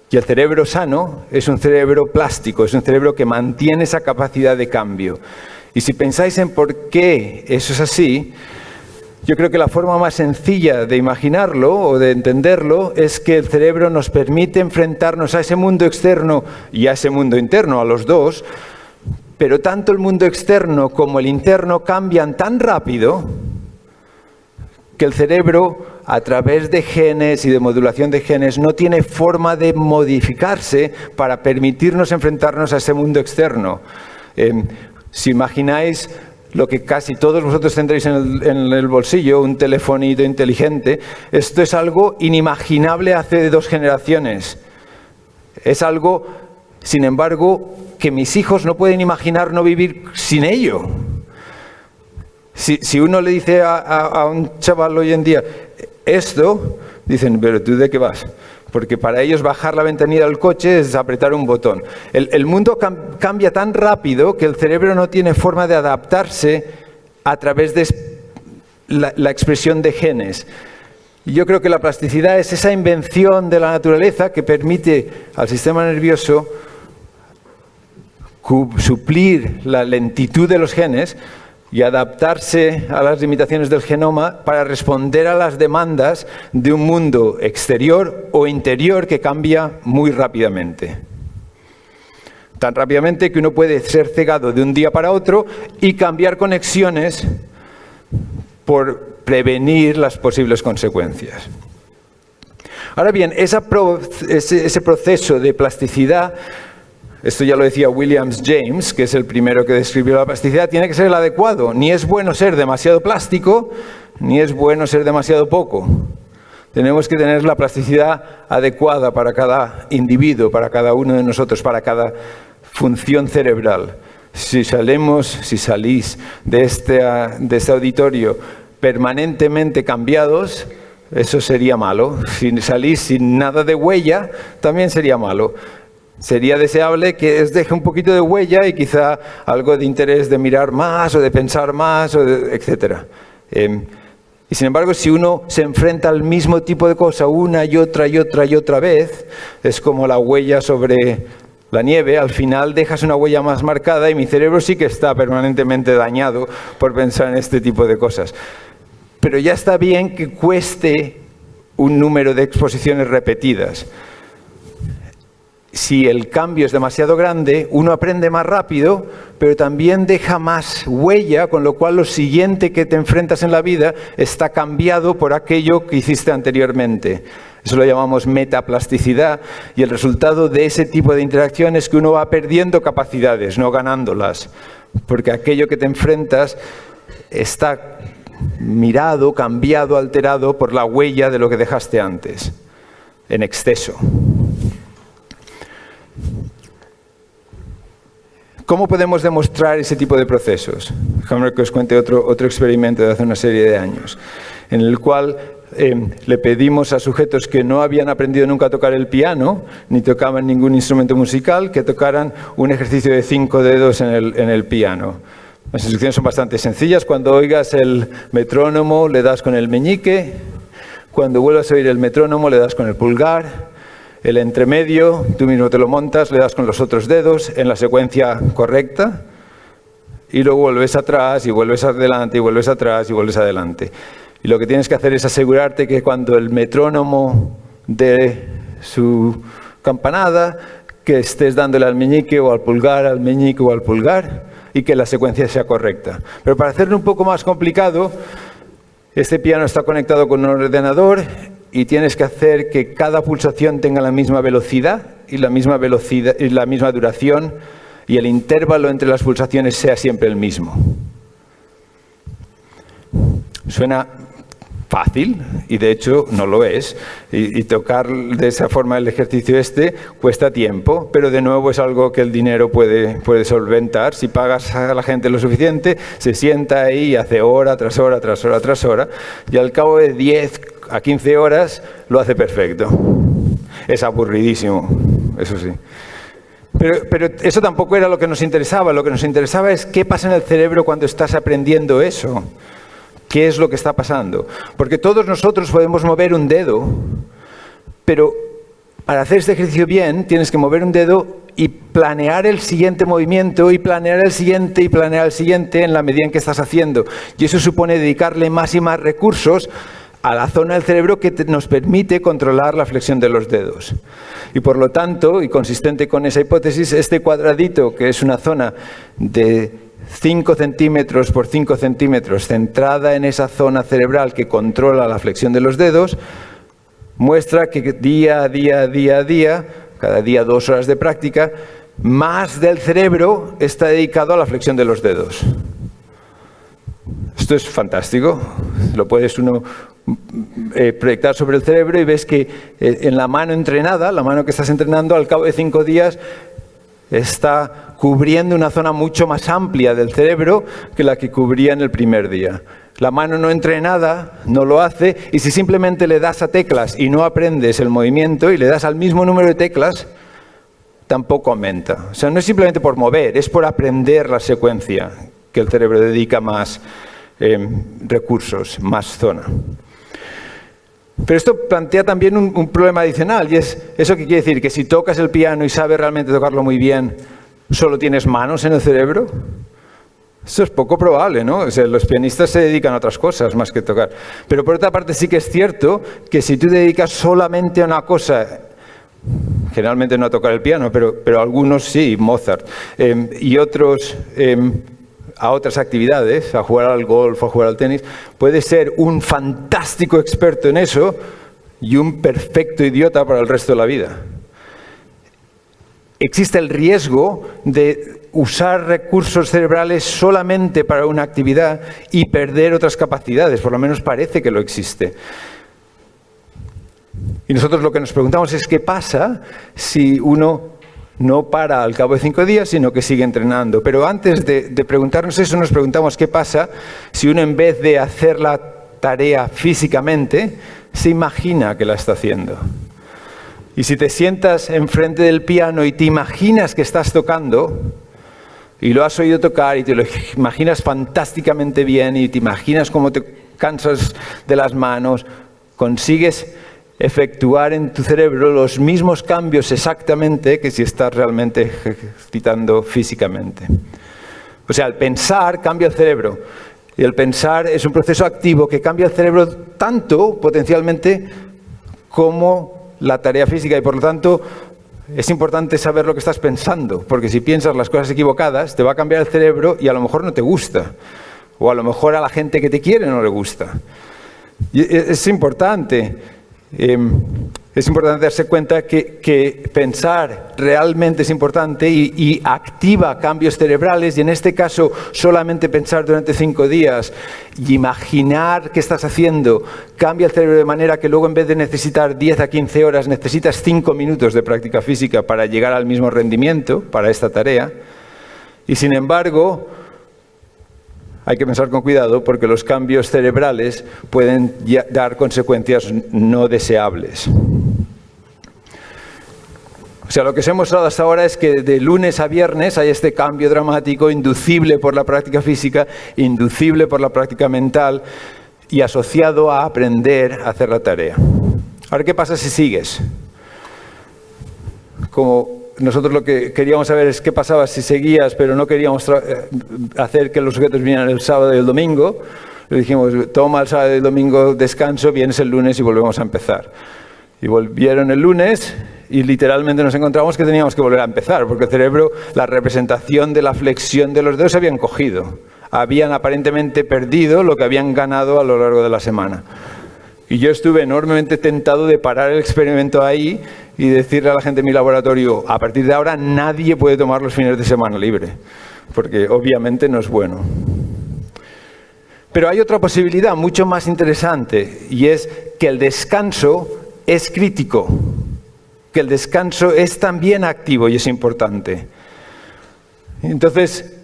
Y el cerebro sano es un cerebro plástico, es un cerebro que mantiene esa capacidad de cambio. Y si pensáis en por qué eso es así, yo creo que la forma más sencilla de imaginarlo o de entenderlo es que el cerebro nos permite enfrentarnos a ese mundo externo y a ese mundo interno, a los dos, pero tanto el mundo externo como el interno cambian tan rápido que el cerebro, a través de genes y de modulación de genes, no tiene forma de modificarse para permitirnos enfrentarnos a ese mundo externo. Si imagináis lo que casi todos vosotros tendréis en el bolsillo, un telefonito inteligente, esto es algo inimaginable hace 2 generaciones. Es algo, sin embargo, que mis hijos no pueden imaginar no vivir sin ello. Si uno le dice a un chaval hoy en día esto, dicen, pero ¿tú de qué vas? Porque para ellos bajar la ventanilla del coche es apretar un botón. El mundo cambia tan rápido que el cerebro no tiene forma de adaptarse a través de la expresión de genes. Y yo creo que la plasticidad es esa invención de la naturaleza que permite al sistema nervioso suplir la lentitud de los genes y adaptarse a las limitaciones del genoma para responder a las demandas de un mundo exterior o interior que cambia muy rápidamente. Tan rápidamente que uno puede ser cegado de un día para otro y cambiar conexiones por prevenir las posibles consecuencias. Ahora bien, ese proceso de plasticidad, esto ya lo decía William James, que es el primero que describió la plasticidad, tiene que ser el adecuado. Ni es bueno ser demasiado plástico, ni es bueno ser demasiado poco. Tenemos que tener la plasticidad adecuada para cada individuo, para cada uno de nosotros, para cada función cerebral. Si salís de este auditorio permanentemente cambiados, eso sería malo. Si salís sin nada de huella, también sería malo. Sería deseable que os deje un poquito de huella y quizá algo de interés de mirar más o de pensar más, etc. Y sin embargo, si uno se enfrenta al mismo tipo de cosa una y otra vez, es como la huella sobre la nieve. Al final dejas una huella más marcada y mi cerebro sí que está permanentemente dañado por pensar en este tipo de cosas. Pero ya está bien que cueste un número de exposiciones repetidas. Si el cambio es demasiado grande, uno aprende más rápido, pero también deja más huella, con lo cual lo siguiente que te enfrentas en la vida está cambiado por aquello que hiciste anteriormente. Eso lo llamamos metaplasticidad, y el resultado de ese tipo de interacción es que uno va perdiendo capacidades, no ganándolas, porque aquello que te enfrentas está mirado, cambiado, alterado por la huella de lo que dejaste antes, en exceso. ¿Cómo podemos demostrar ese tipo de procesos? Déjame que os cuente otro experimento de hace una serie de años, en el cual le pedimos a sujetos que no habían aprendido nunca a tocar el piano, ni tocaban ningún instrumento musical, que tocaran un ejercicio de 5 dedos en el piano. Las instrucciones son bastante sencillas. Cuando oigas el metrónomo, le das con el meñique. Cuando vuelvas a oír el metrónomo, le das con el pulgar. El entremedio, tú mismo te lo montas, le das con los otros dedos en la secuencia correcta y luego vuelves atrás y vuelves adelante y vuelves atrás y vuelves adelante. Y lo que tienes que hacer es asegurarte que cuando el metrónomo dé su campanada, que estés dándole al meñique o al pulgar, al meñique o al pulgar, y que la secuencia sea correcta. Pero para hacerlo un poco más complicado, este piano está conectado con un ordenador y tienes que hacer que cada pulsación tenga la misma velocidad y la misma duración, y el intervalo entre las pulsaciones sea siempre el mismo. Suena fácil, y de hecho no lo es, y tocar de esa forma el ejercicio cuesta tiempo, pero de nuevo es algo que el dinero puede solventar. Si pagas a la gente lo suficiente, se sienta ahí y hace hora tras hora tras hora tras hora, y al cabo de 10 a 15 horas lo hace perfecto. Es aburridísimo, eso sí. Pero eso tampoco era lo que nos interesaba. Lo que nos interesaba es qué pasa en el cerebro cuando estás aprendiendo eso. ¿Qué es lo que está pasando? Porque todos nosotros podemos mover un dedo, pero para hacer este ejercicio bien tienes que mover un dedo y planear el siguiente movimiento y planear el siguiente y planear el siguiente en la medida en que estás haciendo. Y eso supone dedicarle más y más recursos a la zona del cerebro que nos permite controlar la flexión de los dedos. Y por lo tanto, y consistente con esa hipótesis, este cuadradito, que es una zona de 5 centímetros por 5 centímetros, centrada en esa zona cerebral que controla la flexión de los dedos, muestra que día a día, cada día 2 horas de práctica, más del cerebro está dedicado a la flexión de los dedos. Esto es fantástico. Lo puedes uno proyectar sobre el cerebro y ves que en la mano entrenada, la mano que estás entrenando, al cabo de 5 días está cubriendo una zona mucho más amplia del cerebro que la que cubría en el primer día. La mano no entrenada no lo hace, y si simplemente le das a teclas y no aprendes el movimiento y le das al mismo número de teclas, tampoco aumenta. O sea, no es simplemente por mover, es por aprender la secuencia que el cerebro dedica más recursos, más zona. Pero esto plantea también un problema adicional, y es eso que quiere decir, que si tocas el piano y sabes realmente tocarlo muy bien, ¿solo tienes manos en el cerebro? Eso es poco probable, ¿no? O sea, los pianistas se dedican a otras cosas más que tocar. Pero por otra parte sí que es cierto que si tú te dedicas solamente a una cosa, generalmente no a tocar el piano, pero algunos sí, Mozart, y otros a otras actividades, a jugar al golf, a jugar al tenis, puede ser un fantástico experto en eso y un perfecto idiota para el resto de la vida. Existe el riesgo de usar recursos cerebrales solamente para una actividad y perder otras capacidades, por lo menos parece que lo existe. Y nosotros lo que nos preguntamos es qué pasa si uno no para al cabo de 5 días, sino que sigue entrenando. Pero antes de preguntarnos eso, nos preguntamos qué pasa si uno, en vez de hacer la tarea físicamente, se imagina que la está haciendo. Y si te sientas enfrente del piano y te imaginas que estás tocando, y lo has oído tocar y te lo imaginas fantásticamente bien, y te imaginas cómo te cansas de las manos, consigues efectuar en tu cerebro los mismos cambios exactamente que si estás realmente ejercitando físicamente. O sea, el pensar cambia el cerebro. Y el pensar es un proceso activo que cambia el cerebro tanto, potencialmente, como la tarea física. Y por lo tanto, es importante saber lo que estás pensando. Porque si piensas las cosas equivocadas, te va a cambiar el cerebro y a lo mejor no te gusta. O a lo mejor a la gente que te quiere no le gusta. Y es importante. Es importante darse cuenta que pensar realmente es importante y activa cambios cerebrales, y en este caso solamente pensar durante 5 días y imaginar qué estás haciendo cambia el cerebro de manera que luego, en vez de necesitar 10 a 15 horas, necesitas 5 minutos de práctica física para llegar al mismo rendimiento para esta tarea. Y sin embargo, hay que pensar con cuidado porque los cambios cerebrales pueden dar consecuencias no deseables. O sea, lo que os he mostrado hasta ahora es que de lunes a viernes hay este cambio dramático, inducible por la práctica física, inducible por la práctica mental y asociado a aprender a hacer la tarea. Ahora, ¿qué pasa si sigues? Como nosotros lo que queríamos saber es qué pasaba si seguías, pero no queríamos hacer que los sujetos vinieran el sábado y el domingo. Le dijimos, toma el sábado y el domingo descanso, vienes el lunes y volvemos a empezar. Y volvieron el lunes y literalmente nos encontramos que teníamos que volver a empezar, porque el cerebro, la representación de la flexión de los dedos se habían cogido. Habían aparentemente perdido lo que habían ganado a lo largo de la semana. Y yo estuve enormemente tentado de parar el experimento ahí y decirle a la gente de mi laboratorio, a partir de ahora nadie puede tomar los fines de semana libre, porque obviamente no es bueno. Pero hay otra posibilidad mucho más interesante, y es que el descanso es crítico, que el descanso es también activo y es importante. Entonces,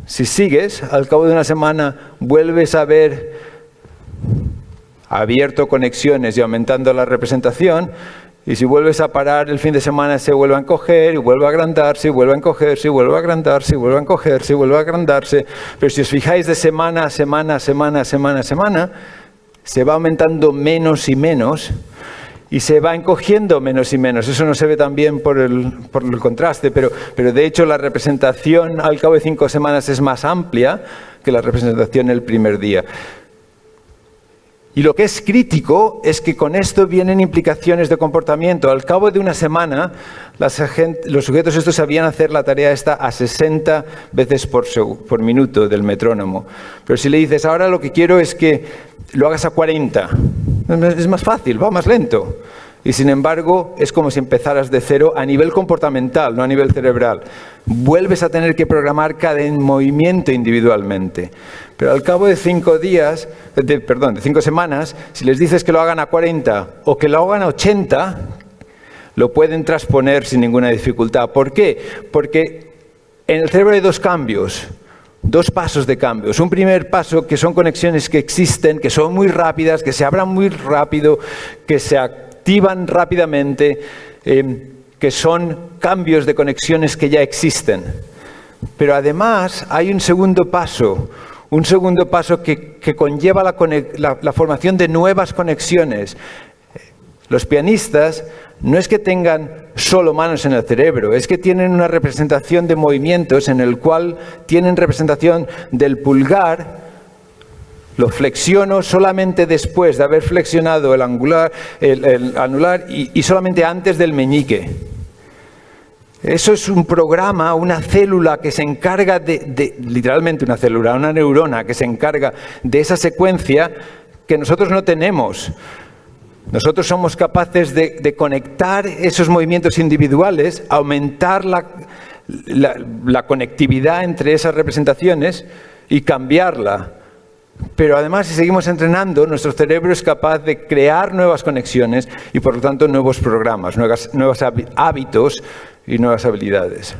si sigues, al cabo de una semana vuelves a ver abierto conexiones y aumentando la representación, y si vuelves a parar el fin de semana se vuelve a encoger y vuelve a agrandarse y vuelve a encogerse y vuelve a agrandarse y vuelve a encogerse y vuelve a agrandarse. Pero si os fijáis de semana a semana, semana a semana a semana, se va aumentando menos y menos y se va encogiendo menos y menos. Eso no se ve tan bien por el contraste, pero de hecho la representación al cabo de 5 semanas es más amplia que la representación el primer día. Y lo que es crítico es que con esto vienen implicaciones de comportamiento. Al cabo de una semana, los sujetos estos sabían hacer la tarea esta a 60 veces por minuto del metrónomo. Pero si le dices, ahora lo que quiero es que lo hagas a 40, es más fácil, va más lento. Y sin embargo, es como si empezaras de cero a nivel comportamental, no a nivel cerebral. Vuelves a tener que programar cada movimiento individualmente. Pero al cabo de 5 semanas, si les dices que lo hagan a 40 o que lo hagan a 80, lo pueden transponer sin ninguna dificultad. ¿Por qué? Porque en el cerebro hay 2 cambios. 2 pasos de cambios. Un primer paso que son conexiones que existen, que son muy rápidas, que se abran muy rápido, que se activan rápidamente, que son cambios de conexiones que ya existen. Pero además hay un segundo paso que conlleva la formación de nuevas conexiones. Los pianistas no es que tengan solo manos en el cerebro, es que tienen una representación de movimientos en el cual tienen representación del pulgar. Lo flexiono solamente después de haber flexionado el anular y solamente antes del meñique. Eso es un programa, una célula que se encarga literalmente una célula, una neurona que se encarga de esa secuencia que nosotros no tenemos. Nosotros somos capaces de conectar esos movimientos individuales, aumentar la conectividad entre esas representaciones y cambiarla. Pero además, si seguimos entrenando, nuestro cerebro es capaz de crear nuevas conexiones y, por lo tanto, nuevos programas, nuevos hábitos y nuevas habilidades.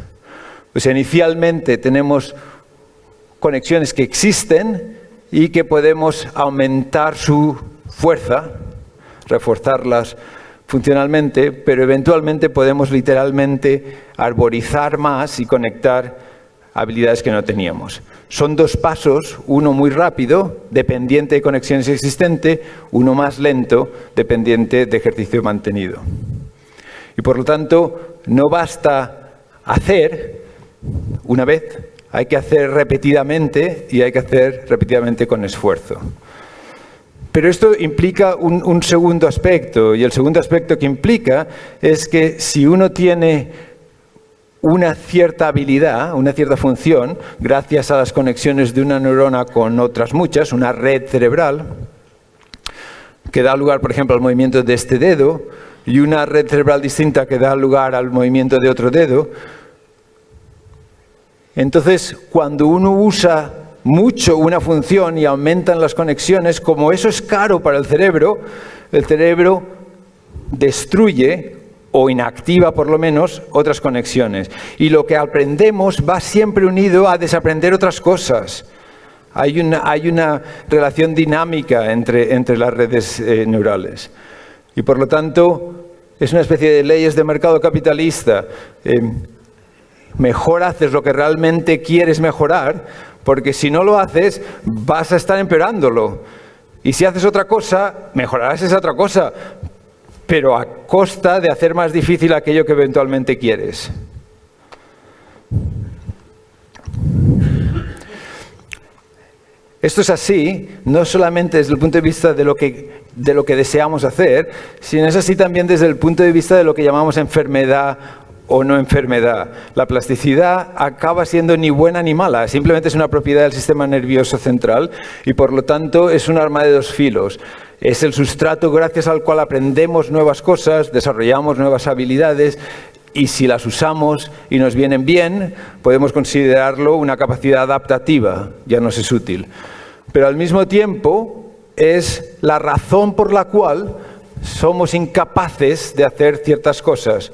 O sea, inicialmente tenemos conexiones que existen y que podemos aumentar su fuerza, reforzarlas funcionalmente, pero eventualmente podemos literalmente arborizar más y conectar habilidades que no teníamos. Son 2 pasos, uno muy rápido, dependiente de conexiones existentes, uno más lento, dependiente de ejercicio mantenido. Y por lo tanto, no basta hacer una vez, hay que hacer repetidamente y hay que hacer repetidamente con esfuerzo. Pero esto implica un segundo aspecto, y el segundo aspecto que implica es que si uno tiene una cierta habilidad, una cierta función, gracias a las conexiones de una neurona con otras muchas, una red cerebral, que da lugar, por ejemplo, al movimiento de este dedo, y una red cerebral distinta que da lugar al movimiento de otro dedo, entonces cuando uno usa mucho una función y aumentan las conexiones, como eso es caro para el cerebro destruye o inactiva por lo menos otras conexiones. Y lo que aprendemos va siempre unido a desaprender otras cosas. Hay una relación dinámica entre las redes neurales. Y por lo tanto es una especie de leyes de mercado capitalista. Mejor haces lo que realmente quieres mejorar, porque si no lo haces, vas a estar empeorándolo. Y si haces otra cosa, mejorarás esa otra cosa, pero a costa de hacer más difícil aquello que eventualmente quieres. Esto es así, no solamente desde el punto de vista de lo que deseamos hacer, sino es así también desde el punto de vista de lo que llamamos enfermedad o no enfermedad. La plasticidad acaba siendo ni buena ni mala, simplemente es una propiedad del sistema nervioso central y por lo tanto es un arma de 2 filos. Es el sustrato gracias al cual aprendemos nuevas cosas, desarrollamos nuevas habilidades y si las usamos y nos vienen bien, podemos considerarlo una capacidad adaptativa, ya nos es útil. Pero al mismo tiempo es la razón por la cual somos incapaces de hacer ciertas cosas.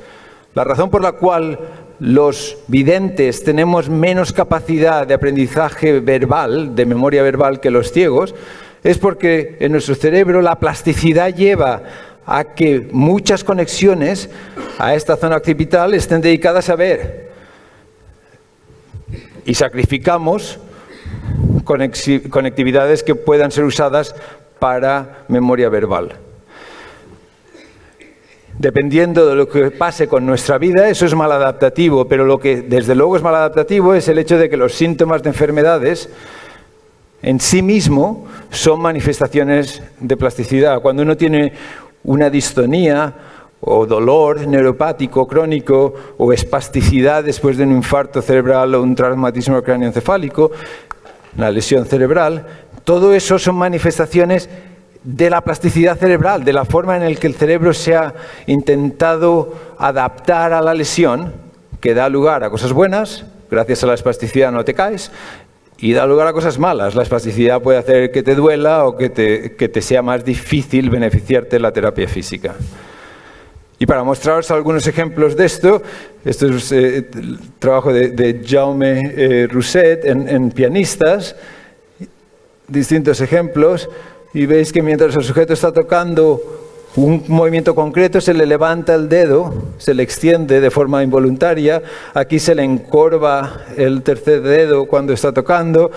La razón por la cual los videntes tenemos menos capacidad de aprendizaje verbal, de memoria verbal que los ciegos, es porque en nuestro cerebro la plasticidad lleva a que muchas conexiones a esta zona occipital estén dedicadas a ver. Y sacrificamos conectividades que puedan ser usadas para memoria verbal. Dependiendo de lo que pase con nuestra vida, eso es maladaptativo, pero lo que desde luego es maladaptativo es el hecho de que los síntomas de enfermedades en sí mismo son manifestaciones de plasticidad. Cuando uno tiene una distonía o dolor neuropático crónico o espasticidad después de un infarto cerebral o un traumatismo cráneoencefálico, una lesión cerebral, todo eso son manifestaciones de la plasticidad cerebral, de la forma en la que el cerebro se ha intentado adaptar a la lesión, que da lugar a cosas buenas, gracias a la espasticidad no te caes, y da lugar a cosas malas. La espasticidad puede hacer que te duela o que te sea más difícil beneficiarte de la terapia física. Y para mostraros algunos ejemplos de esto es el trabajo de Jaume Rousset en pianistas, distintos ejemplos, y veis que mientras el sujeto está tocando un movimiento concreto, se le levanta el dedo, se le extiende de forma involuntaria, aquí se le encorva el tercer dedo cuando está tocando.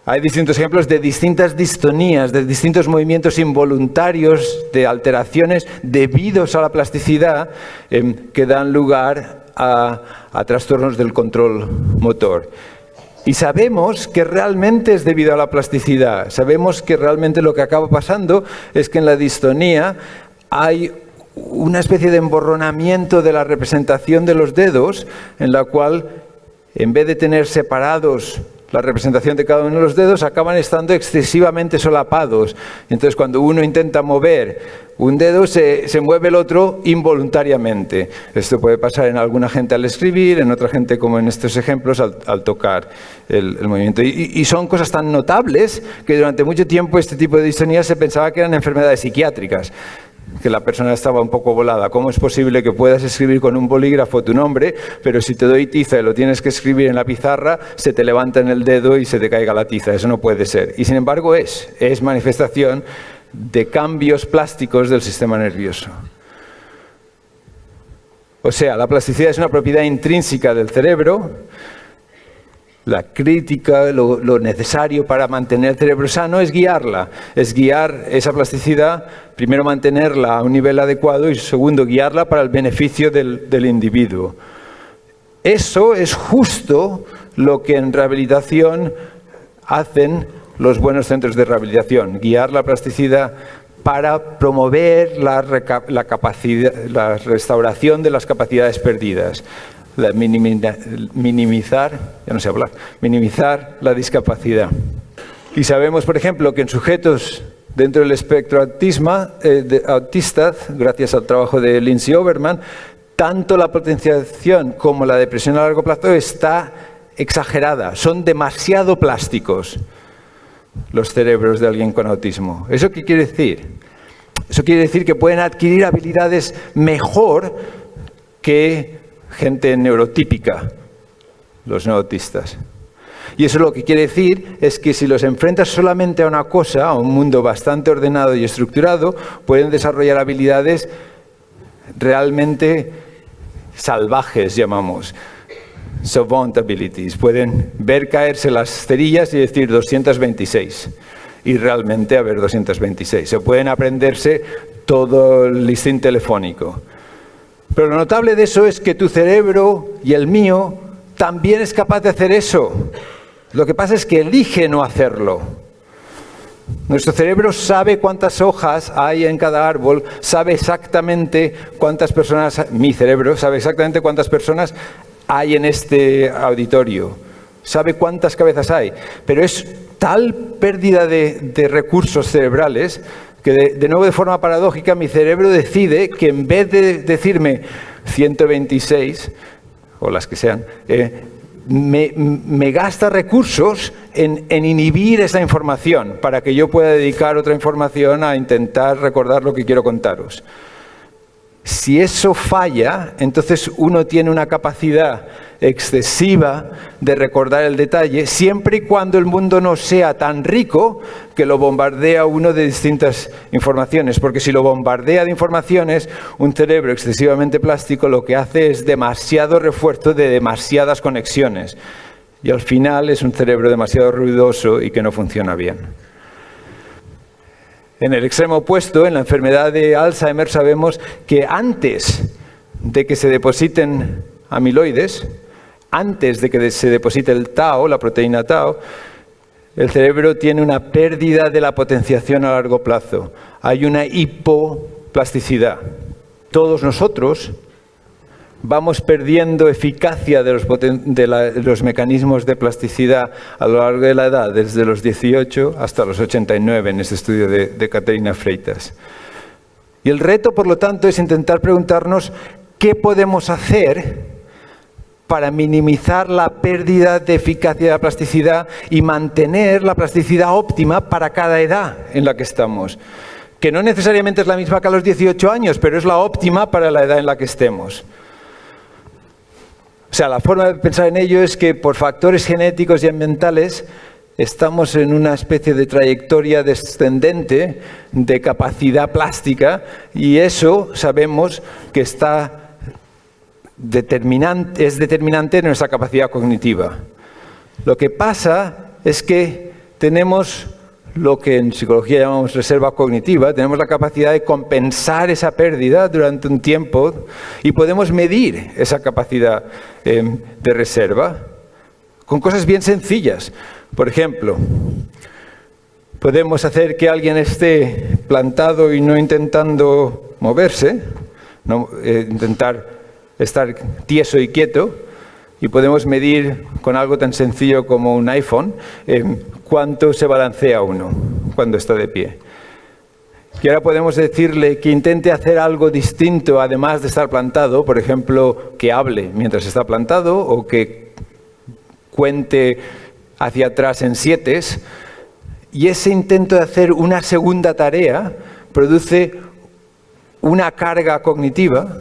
Hay distintos ejemplos de distintas distonías, de distintos movimientos involuntarios, de alteraciones debidos a la plasticidad que dan lugar a trastornos del control motor. Y sabemos que realmente es debido a la plasticidad. Sabemos que realmente lo que acaba pasando es que en la distonía hay una especie de emborronamiento de la representación de los dedos, en la cual, en vez de tener separados la representación de cada uno de los dedos, acaban estando excesivamente solapados. Entonces, cuando uno intenta mover un dedo, se mueve el otro involuntariamente. Esto puede pasar en alguna gente al escribir, en otra gente, como en estos ejemplos, al tocar el movimiento. Y son cosas tan notables que durante mucho tiempo este tipo de distonías se pensaba que eran enfermedades psiquiátricas, que la persona estaba un poco volada. ¿Cómo es posible que puedas escribir con un bolígrafo tu nombre, pero si te doy tiza y lo tienes que escribir en la pizarra, se te levanta en el dedo y se te caiga la tiza? Eso no puede ser. Y sin embargo es manifestación de cambios plásticos del sistema nervioso. O sea, la plasticidad es una propiedad intrínseca del cerebro. La crítica, lo necesario para mantener el cerebro sano es guiarla, es guiar esa plasticidad, primero mantenerla a un nivel adecuado y segundo guiarla para el beneficio del individuo. Eso es justo lo que en rehabilitación hacen los buenos centros de rehabilitación, guiar la plasticidad para promover la restauración de las capacidades perdidas. Minimizar la discapacidad. Y sabemos, por ejemplo, que en sujetos dentro del espectro autista, gracias al trabajo de Lindsay Overman, tanto la potenciación como la depresión a largo plazo está exagerada. Son demasiado plásticos los cerebros de alguien con autismo. ¿Eso qué quiere decir? Eso quiere decir que pueden adquirir habilidades mejor que gente neurotípica, los no autistas. Y eso lo que quiere decir es que si los enfrentas solamente a una cosa, a un mundo bastante ordenado y estructurado, pueden desarrollar habilidades realmente salvajes, llamamos, savant abilities. Pueden ver caerse las cerillas y decir 226, y realmente haber 226. Se pueden aprenderse todo el listín telefónico. Pero lo notable de eso es que tu cerebro y el mío también es capaz de hacer eso. Lo que pasa es que elige no hacerlo. Nuestro cerebro sabe cuántas hojas hay en cada árbol, sabe exactamente cuántas personas, mi cerebro sabe exactamente cuántas personas hay en este auditorio, sabe cuántas cabezas hay, pero es tal pérdida de recursos cerebrales que de nuevo, de forma paradójica, mi cerebro decide que en vez de decirme 126, o las que sean, me gasta recursos en inhibir esa información para que yo pueda dedicar otra información a intentar recordar lo que quiero contaros. Si eso falla, entonces uno tiene una capacidad excesiva de recordar el detalle, siempre y cuando el mundo no sea tan rico que lo bombardea uno de distintas informaciones. Porque si lo bombardea de informaciones, un cerebro excesivamente plástico lo que hace es demasiado refuerzo de demasiadas conexiones. Y al final es un cerebro demasiado ruidoso y que no funciona bien. En el extremo opuesto, en la enfermedad de Alzheimer, sabemos que antes de que se depositen amiloides, antes de que se deposite el tau, la proteína tau, el cerebro tiene una pérdida de la potenciación a largo plazo. Hay una hipoplasticidad. Todos nosotros vamos perdiendo eficacia de los mecanismos de plasticidad a lo largo de la edad, desde los 18 hasta los 89, en este estudio de Caterina Freitas. Y el reto, por lo tanto, es intentar preguntarnos qué podemos hacer para minimizar la pérdida de eficacia de la plasticidad y mantener la plasticidad óptima para cada edad en la que estamos. Que no necesariamente es la misma que a los 18 años, pero es la óptima para la edad en la que estemos. O sea, la forma de pensar en ello es que por factores genéticos y ambientales estamos en una especie de trayectoria descendente de capacidad plástica y eso sabemos que es determinante en nuestra capacidad cognitiva. Lo que pasa es que tenemos lo que en psicología llamamos reserva cognitiva, tenemos la capacidad de compensar esa pérdida durante un tiempo y podemos medir esa capacidad de reserva con cosas bien sencillas. Por ejemplo, podemos hacer que alguien esté plantado y no intentando moverse, intentar estar tieso y quieto, y podemos medir con algo tan sencillo como un iPhone cuánto se balancea uno cuando está de pie. Y ahora podemos decirle que intente hacer algo distinto además de estar plantado, por ejemplo, que hable mientras está plantado o que cuente hacia atrás en 7, y ese intento de hacer una segunda tarea produce una carga cognitiva,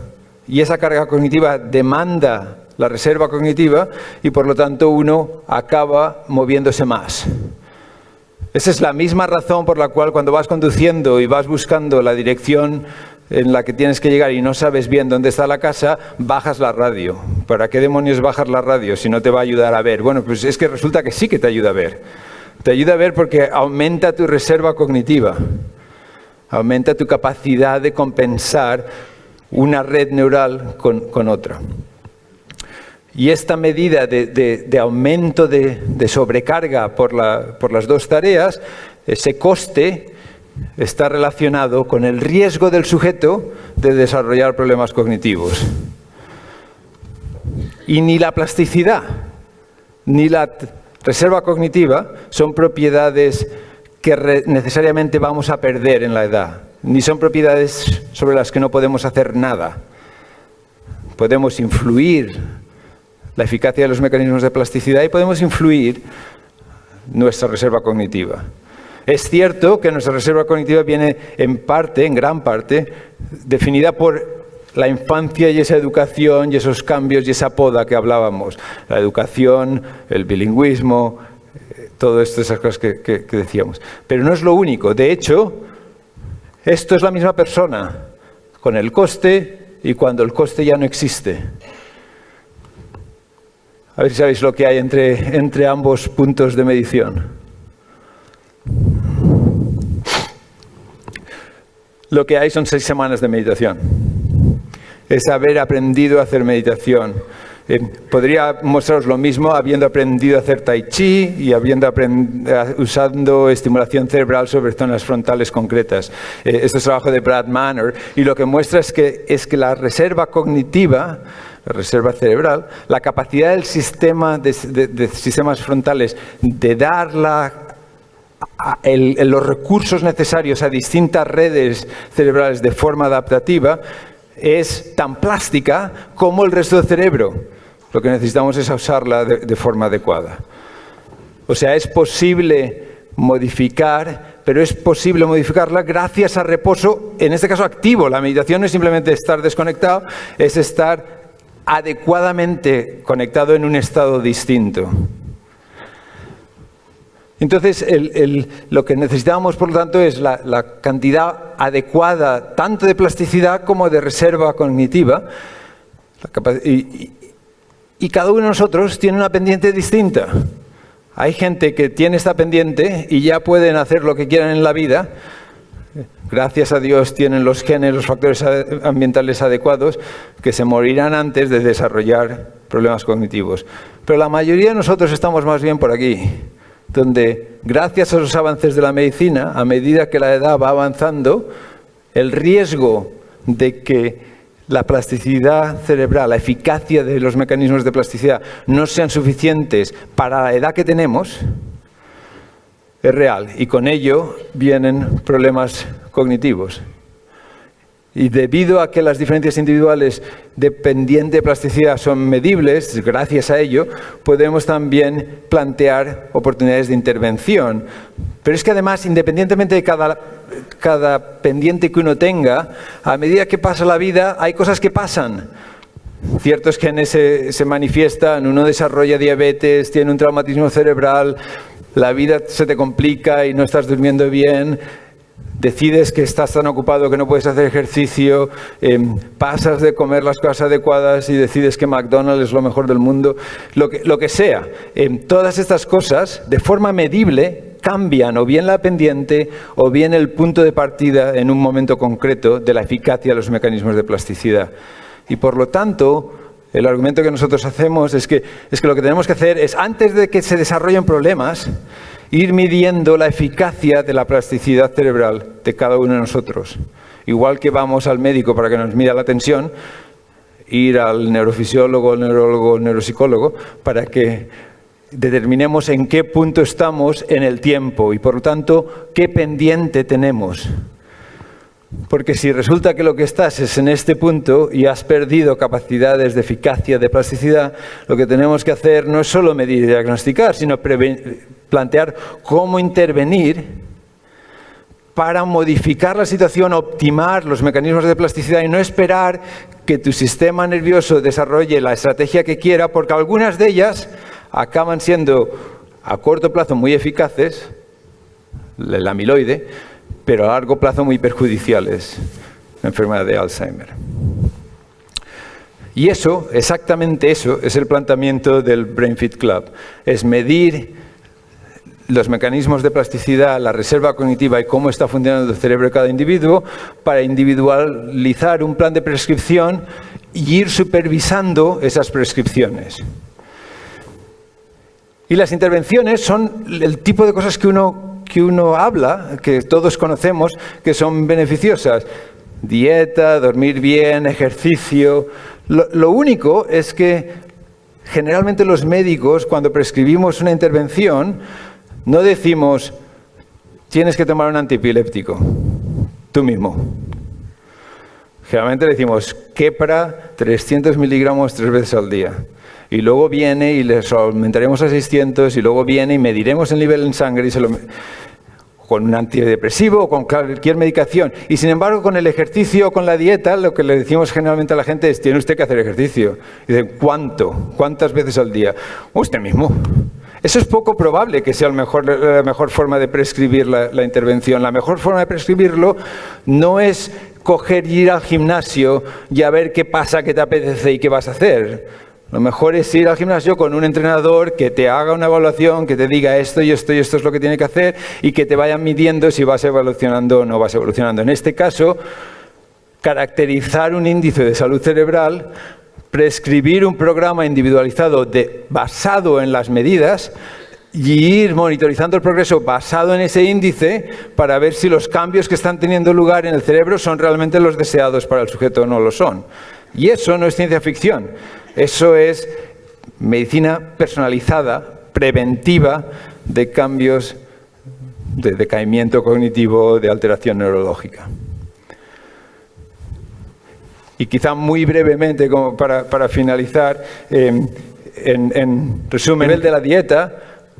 y esa carga cognitiva demanda la reserva cognitiva y por lo tanto uno acaba moviéndose más. Esa es la misma razón por la cual cuando vas conduciendo y vas buscando la dirección en la que tienes que llegar y no sabes bien dónde está la casa, bajas la radio. ¿Para qué demonios bajas la radio si no te va a ayudar a ver? Bueno, pues es que resulta que sí que te ayuda a ver. Te ayuda a ver porque aumenta tu reserva cognitiva, aumenta tu capacidad de compensar una red neural con otra. Y esta medida de aumento de sobrecarga por las dos tareas, ese coste está relacionado con el riesgo del sujeto de desarrollar problemas cognitivos. Y ni la plasticidad ni la reserva cognitiva son propiedades que necesariamente vamos a perder en la edad, ni son propiedades sobre las que no podemos hacer nada. Podemos influir la eficacia de los mecanismos de plasticidad y podemos influir nuestra reserva cognitiva. Es cierto que nuestra reserva cognitiva viene en gran parte, definida por la infancia y esa educación y esos cambios y esa poda que hablábamos. La educación, el bilingüismo, todo esto, esas cosas que decíamos. Pero no es lo único. De hecho, esto es la misma persona, con el coste y cuando el coste ya no existe. A ver si sabéis lo que hay entre ambos puntos de medición. Lo que hay son 6 semanas de meditación. Es haber aprendido a hacer meditación. Podría mostraros lo mismo habiendo aprendido a hacer tai chi y usando estimulación cerebral sobre zonas frontales concretas. Este es trabajo de Brad Manor y lo que muestra es que la reserva cognitiva, la reserva cerebral, la capacidad del sistema de sistemas frontales de dar los recursos necesarios a distintas redes cerebrales de forma adaptativa es tan plástica como el resto del cerebro. Lo que necesitamos es usarla de forma adecuada. O sea, es posible modificar, pero es posible modificarla gracias a reposo, en este caso activo. La meditación no es simplemente estar desconectado, es estar adecuadamente conectado en un estado distinto. Entonces, lo que necesitamos, por lo tanto, es la cantidad adecuada tanto de plasticidad como de reserva cognitiva. Y cada uno de nosotros tiene una pendiente distinta. Hay gente que tiene esta pendiente y ya pueden hacer lo que quieran en la vida. Gracias a Dios tienen los genes, los factores ambientales adecuados que se morirán antes de desarrollar problemas cognitivos. Pero la mayoría de nosotros estamos más bien por aquí, donde gracias a los avances de la medicina, a medida que la edad va avanzando, el riesgo de que la plasticidad cerebral, la eficacia de los mecanismos de plasticidad no sean suficientes para la edad que tenemos, es real. Y con ello vienen problemas cognitivos. Y debido a que las diferencias individuales dependientes de plasticidad son medibles, gracias a ello, podemos también plantear oportunidades de intervención. Pero es que además, independientemente de cada pendiente que uno tenga, a medida que pasa la vida, hay cosas que pasan. Cierto es que en ese se manifiestan, uno desarrolla diabetes, tiene un traumatismo cerebral, la vida se te complica y no estás durmiendo bien. Decides que estás tan ocupado que no puedes hacer ejercicio, pasas de comer las cosas adecuadas y decides que McDonald's es lo mejor del mundo, lo que sea. Todas estas cosas, de forma medible, cambian o bien la pendiente o bien el punto de partida en un momento concreto de la eficacia de los mecanismos de plasticidad. Y por lo tanto, el argumento que nosotros hacemos es que lo que tenemos que hacer es, antes de que se desarrollen problemas, ir midiendo la eficacia de la plasticidad cerebral de cada uno de nosotros. Igual que vamos al médico para que nos mida la tensión, ir al neurofisiólogo, al neurólogo, al neuropsicólogo, para que determinemos en qué punto estamos en el tiempo y, por lo tanto, qué pendiente tenemos. Porque si resulta que lo que estás es en este punto y has perdido capacidades de eficacia, de plasticidad, lo que tenemos que hacer no es solo medir y diagnosticar, sino plantear cómo intervenir para modificar la situación, optimar los mecanismos de plasticidad y no esperar que tu sistema nervioso desarrolle la estrategia que quiera, porque algunas de ellas acaban siendo a corto plazo muy eficaces, el amiloide, pero a largo plazo muy perjudiciales, la enfermedad de Alzheimer. Y eso, exactamente eso, es el planteamiento del BrainFit Club. Es medir los mecanismos de plasticidad, la reserva cognitiva y cómo está funcionando el cerebro de cada individuo para individualizar un plan de prescripción y ir supervisando esas prescripciones. Y las intervenciones son el tipo de cosas que uno habla, que todos conocemos, que son beneficiosas. Dieta, dormir bien, ejercicio. Lo único es que generalmente los médicos, cuando prescribimos una intervención, no decimos, tienes que tomar un antiepiléptico, tú mismo. Generalmente decimos, Keppra, 300 miligramos 3 veces al día. Y luego viene y les aumentaremos a 600 y luego viene y mediremos el nivel en sangre y con un antidepresivo o con cualquier medicación. Y sin embargo, con el ejercicio o con la dieta, lo que le decimos generalmente a la gente es, tiene usted que hacer ejercicio. Y dicen, ¿cuánto? ¿Cuántas veces al día? Usted mismo. Eso es poco probable que sea la mejor forma de prescribir la intervención. La mejor forma de prescribirlo no es coger y ir al gimnasio y a ver qué pasa, qué te apetece y qué vas a hacer. Lo mejor es ir al gimnasio con un entrenador que te haga una evaluación, que te diga esto y esto y esto es lo que tiene que hacer y que te vayan midiendo si vas evolucionando o no vas evolucionando. En este caso, caracterizar un índice de salud cerebral, prescribir un programa individualizado basado en las medidas y ir monitorizando el progreso basado en ese índice para ver si los cambios que están teniendo lugar en el cerebro son realmente los deseados para el sujeto o no lo son. Y eso no es ciencia ficción. Eso es medicina personalizada, preventiva de cambios de decaimiento cognitivo, de alteración neurológica. Y quizá muy brevemente, como para finalizar, en resumen, el nivel de la dieta,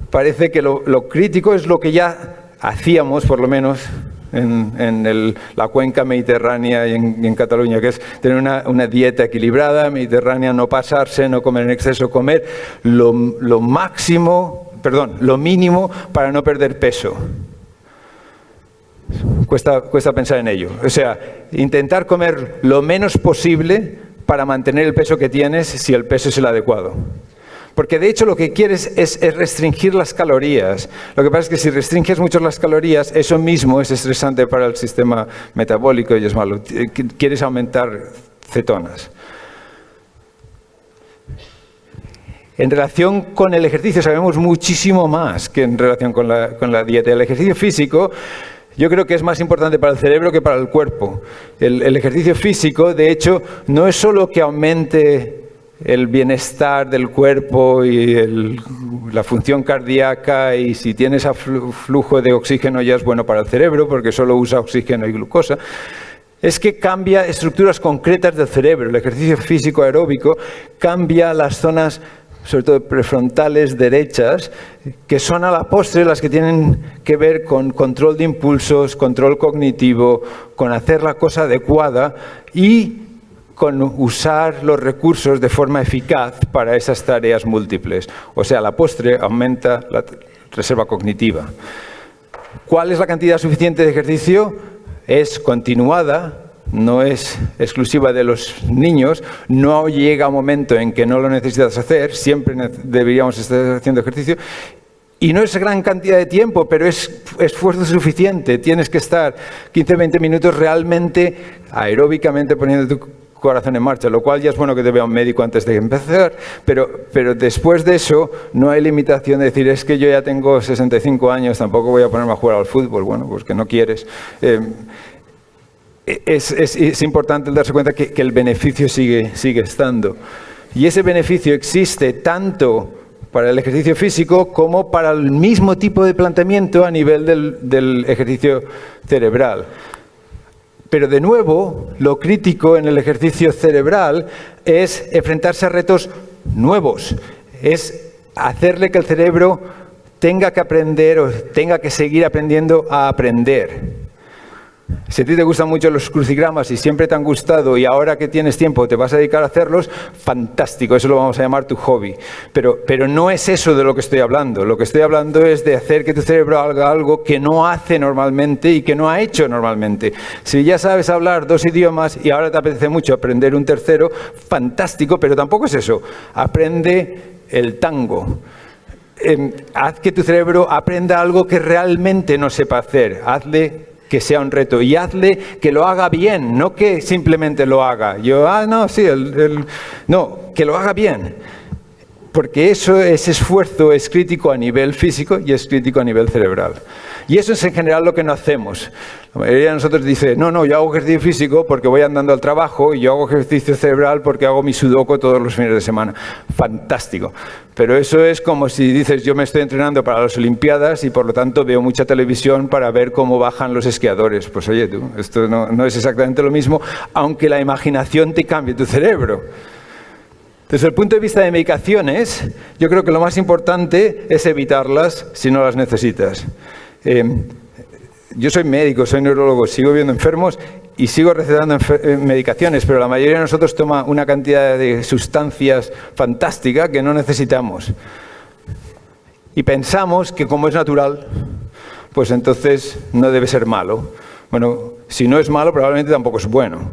parece que lo crítico es lo que ya hacíamos, por lo menos, en la cuenca mediterránea y en Cataluña, que es tener una dieta equilibrada, mediterránea, no pasarse, no comer en exceso, comer lo mínimo para no perder peso. Cuesta pensar en ello. O sea, intentar comer lo menos posible para mantener el peso que tienes si el peso es el adecuado. Porque de hecho lo que quieres es restringir las calorías. Lo que pasa es que si restringes mucho las calorías, eso mismo es estresante para el sistema metabólico y es malo. Quieres aumentar cetonas. En relación con el ejercicio sabemos muchísimo más que en relación con la dieta. El ejercicio físico Yo creo que es más importante para el cerebro que para el cuerpo. El ejercicio físico, de hecho, no es solo que aumente el bienestar del cuerpo y la función cardíaca, y si tienes flujo de oxígeno ya es bueno para el cerebro porque solo usa oxígeno y glucosa. Es que cambia estructuras concretas del cerebro. El ejercicio físico aeróbico cambia las zonas, sobre todo prefrontales derechas, que son a la postre las que tienen que ver con control de impulsos, control cognitivo, con hacer la cosa adecuada y con usar los recursos de forma eficaz para esas tareas múltiples. O sea, a la postre aumenta la reserva cognitiva. ¿Cuál es la cantidad suficiente de ejercicio? Es continuada, no es exclusiva de los niños, no llega un momento en que no lo necesitas hacer, siempre deberíamos estar haciendo ejercicio, y no es gran cantidad de tiempo, pero es esfuerzo suficiente. Tienes que estar 15-20 minutos realmente aeróbicamente poniendo tu corazón en marcha, lo cual ya es bueno que te vea un médico antes de empezar, pero después de eso no hay limitación de decir, es que yo ya tengo 65 años, tampoco voy a ponerme a jugar al fútbol. Bueno, pues que no quieres. Es importante darse cuenta que el beneficio sigue estando. Y ese beneficio existe tanto para el ejercicio físico como para el mismo tipo de planteamiento a nivel del ejercicio cerebral. Pero de nuevo, lo crítico en el ejercicio cerebral es enfrentarse a retos nuevos. Es hacerle que el cerebro tenga que aprender o tenga que seguir aprendiendo a aprender. Si a ti te gustan mucho los crucigramas y siempre te han gustado y ahora que tienes tiempo te vas a dedicar a hacerlos, fantástico, eso lo vamos a llamar tu hobby. Pero no es eso de lo que estoy hablando. Lo que estoy hablando es de hacer que tu cerebro haga algo que no hace normalmente y que no ha hecho normalmente. Si ya sabes hablar 2 idiomas y ahora te apetece mucho aprender un tercero, fantástico, pero tampoco es eso. Aprende el tango. Haz que tu cerebro aprenda algo que realmente no sepa hacer. Hazle que sea un reto y hazle que lo haga bien, no que simplemente lo haga. No, que lo haga bien. Porque ese esfuerzo es crítico a nivel físico y es crítico a nivel cerebral. Y eso es en general lo que no hacemos. La mayoría de nosotros dice, no, yo hago ejercicio físico porque voy andando al trabajo y yo hago ejercicio cerebral porque hago mi sudoku todos los fines de semana. Fantástico. Pero eso es como si dices, yo me estoy entrenando para las Olimpiadas y por lo tanto veo mucha televisión para ver cómo bajan los esquiadores. Pues oye tú, esto no es exactamente lo mismo, aunque la imaginación te cambie tu cerebro. Desde el punto de vista de medicaciones, yo creo que lo más importante es evitarlas si no las necesitas. Yo soy médico, soy neurólogo, sigo viendo enfermos y sigo recetando medicaciones, pero la mayoría de nosotros toma una cantidad de sustancias fantástica que no necesitamos. Y pensamos que como es natural, pues entonces no debe ser malo. Bueno, si no es malo, probablemente tampoco es bueno.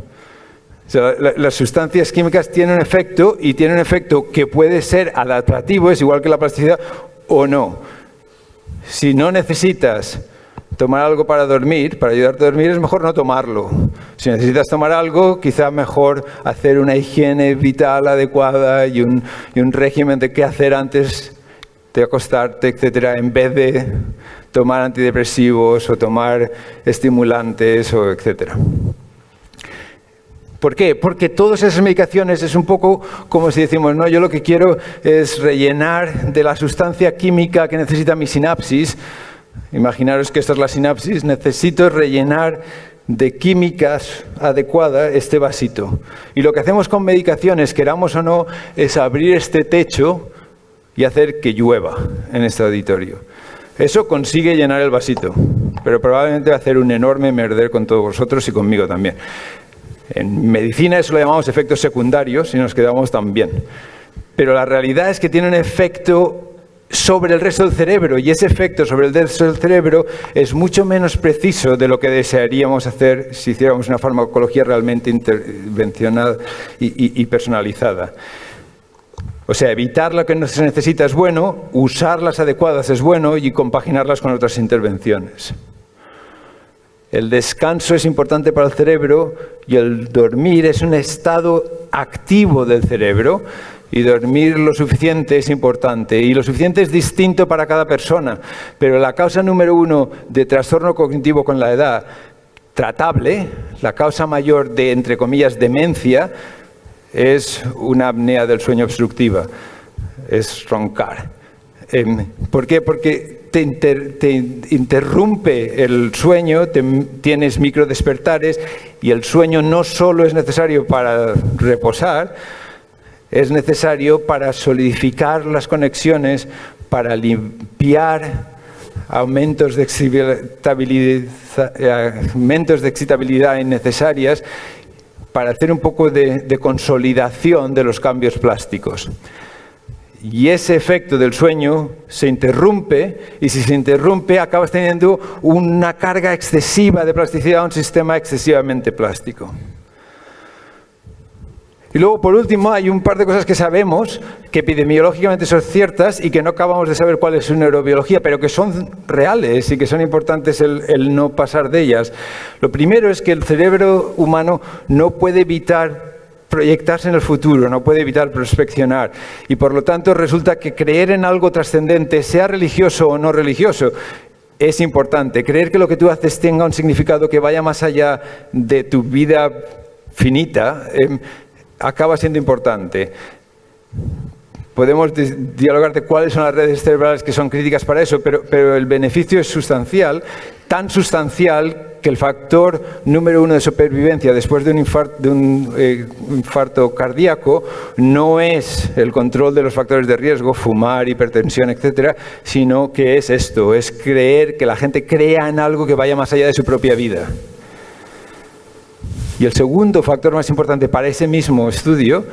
O sea, las sustancias químicas tienen un efecto y tienen un efecto que puede ser adaptativo, es igual que la plasticidad, o no. Si no necesitas tomar algo para dormir, para ayudarte a dormir, es mejor no tomarlo. Si necesitas tomar algo, quizá mejor hacer una higiene vital adecuada y un régimen de qué hacer antes de acostarte, etcétera, en vez de tomar antidepresivos o tomar estimulantes o etcétera. ¿Por qué? Porque todas esas medicaciones es un poco como si decimos, no, yo lo que quiero es rellenar de la sustancia química que necesita mi sinapsis. Imaginaros que esta es la sinapsis, necesito rellenar de químicas adecuada este vasito. Y lo que hacemos con medicaciones, queramos o no, es abrir este techo y hacer que llueva en este auditorio. Eso consigue llenar el vasito, pero probablemente va a hacer un enorme merder con todos vosotros y conmigo también. En medicina eso lo llamamos efectos secundarios y nos quedamos tan bien. Pero la realidad es que tiene un efecto sobre el resto del cerebro y ese efecto sobre el resto del cerebro es mucho menos preciso de lo que desearíamos hacer si hiciéramos una farmacología realmente intervencional y personalizada. O sea, evitar lo que no se necesita es bueno, usar las adecuadas es bueno y compaginarlas con otras intervenciones. El descanso es importante para el cerebro y el dormir es un estado activo del cerebro Y dormir lo suficiente es importante. Y lo suficiente es distinto para cada persona. Pero la causa número 1 de trastorno cognitivo con la edad, tratable, la causa mayor de, entre comillas, demencia, es una apnea del sueño obstructiva. Es roncar. ¿Por qué? Porque te interrumpe el sueño, tienes microdespertares, y el sueño no solo es necesario para reposar, es necesario para solidificar las conexiones, para limpiar aumentos de excitabilidad innecesarias, para hacer un poco de consolidación de los cambios plásticos. Y ese efecto del sueño se interrumpe, y si se interrumpe acabas teniendo una carga excesiva de plasticidad, un sistema excesivamente plástico. Y luego, por último, hay un par de cosas que sabemos, que epidemiológicamente son ciertas y que no acabamos de saber cuál es su neurobiología, pero que son reales y que son importantes el no pasar de ellas. Lo primero es que el cerebro humano no puede evitar proyectarse en el futuro, no puede evitar prospeccionar. Y por lo tanto resulta que creer en algo trascendente, sea religioso o no religioso, es importante. Creer que lo que tú haces tenga un significado que vaya más allá de tu vida finita, acaba siendo importante. Podemos dialogar de cuáles son las redes cerebrales que son críticas para eso, pero el beneficio es sustancial, tan sustancial que el factor número 1 de supervivencia después de un infarto cardíaco no es el control de los factores de riesgo, fumar, hipertensión, etcétera, sino que es esto, es creer, que la gente crea en algo que vaya más allá de su propia vida. Y el segundo factor más importante para ese mismo estudio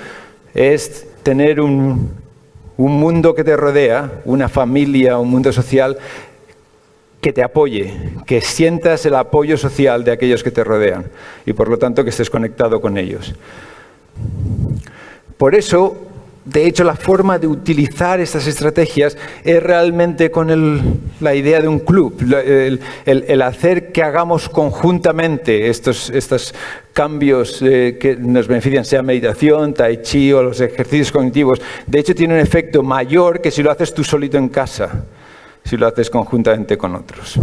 es tener un mundo que te rodea, una familia, un mundo social que te apoye, que sientas el apoyo social de aquellos que te rodean y por lo tanto que estés conectado con ellos. Por eso, de hecho, la forma de utilizar estas estrategias es realmente con la idea de un club, el hacer que hagamos conjuntamente estos cambios que nos benefician, sea meditación, tai chi o los ejercicios cognitivos. De hecho, tiene un efecto mayor que si lo haces tú solito en casa, si lo haces conjuntamente con otros.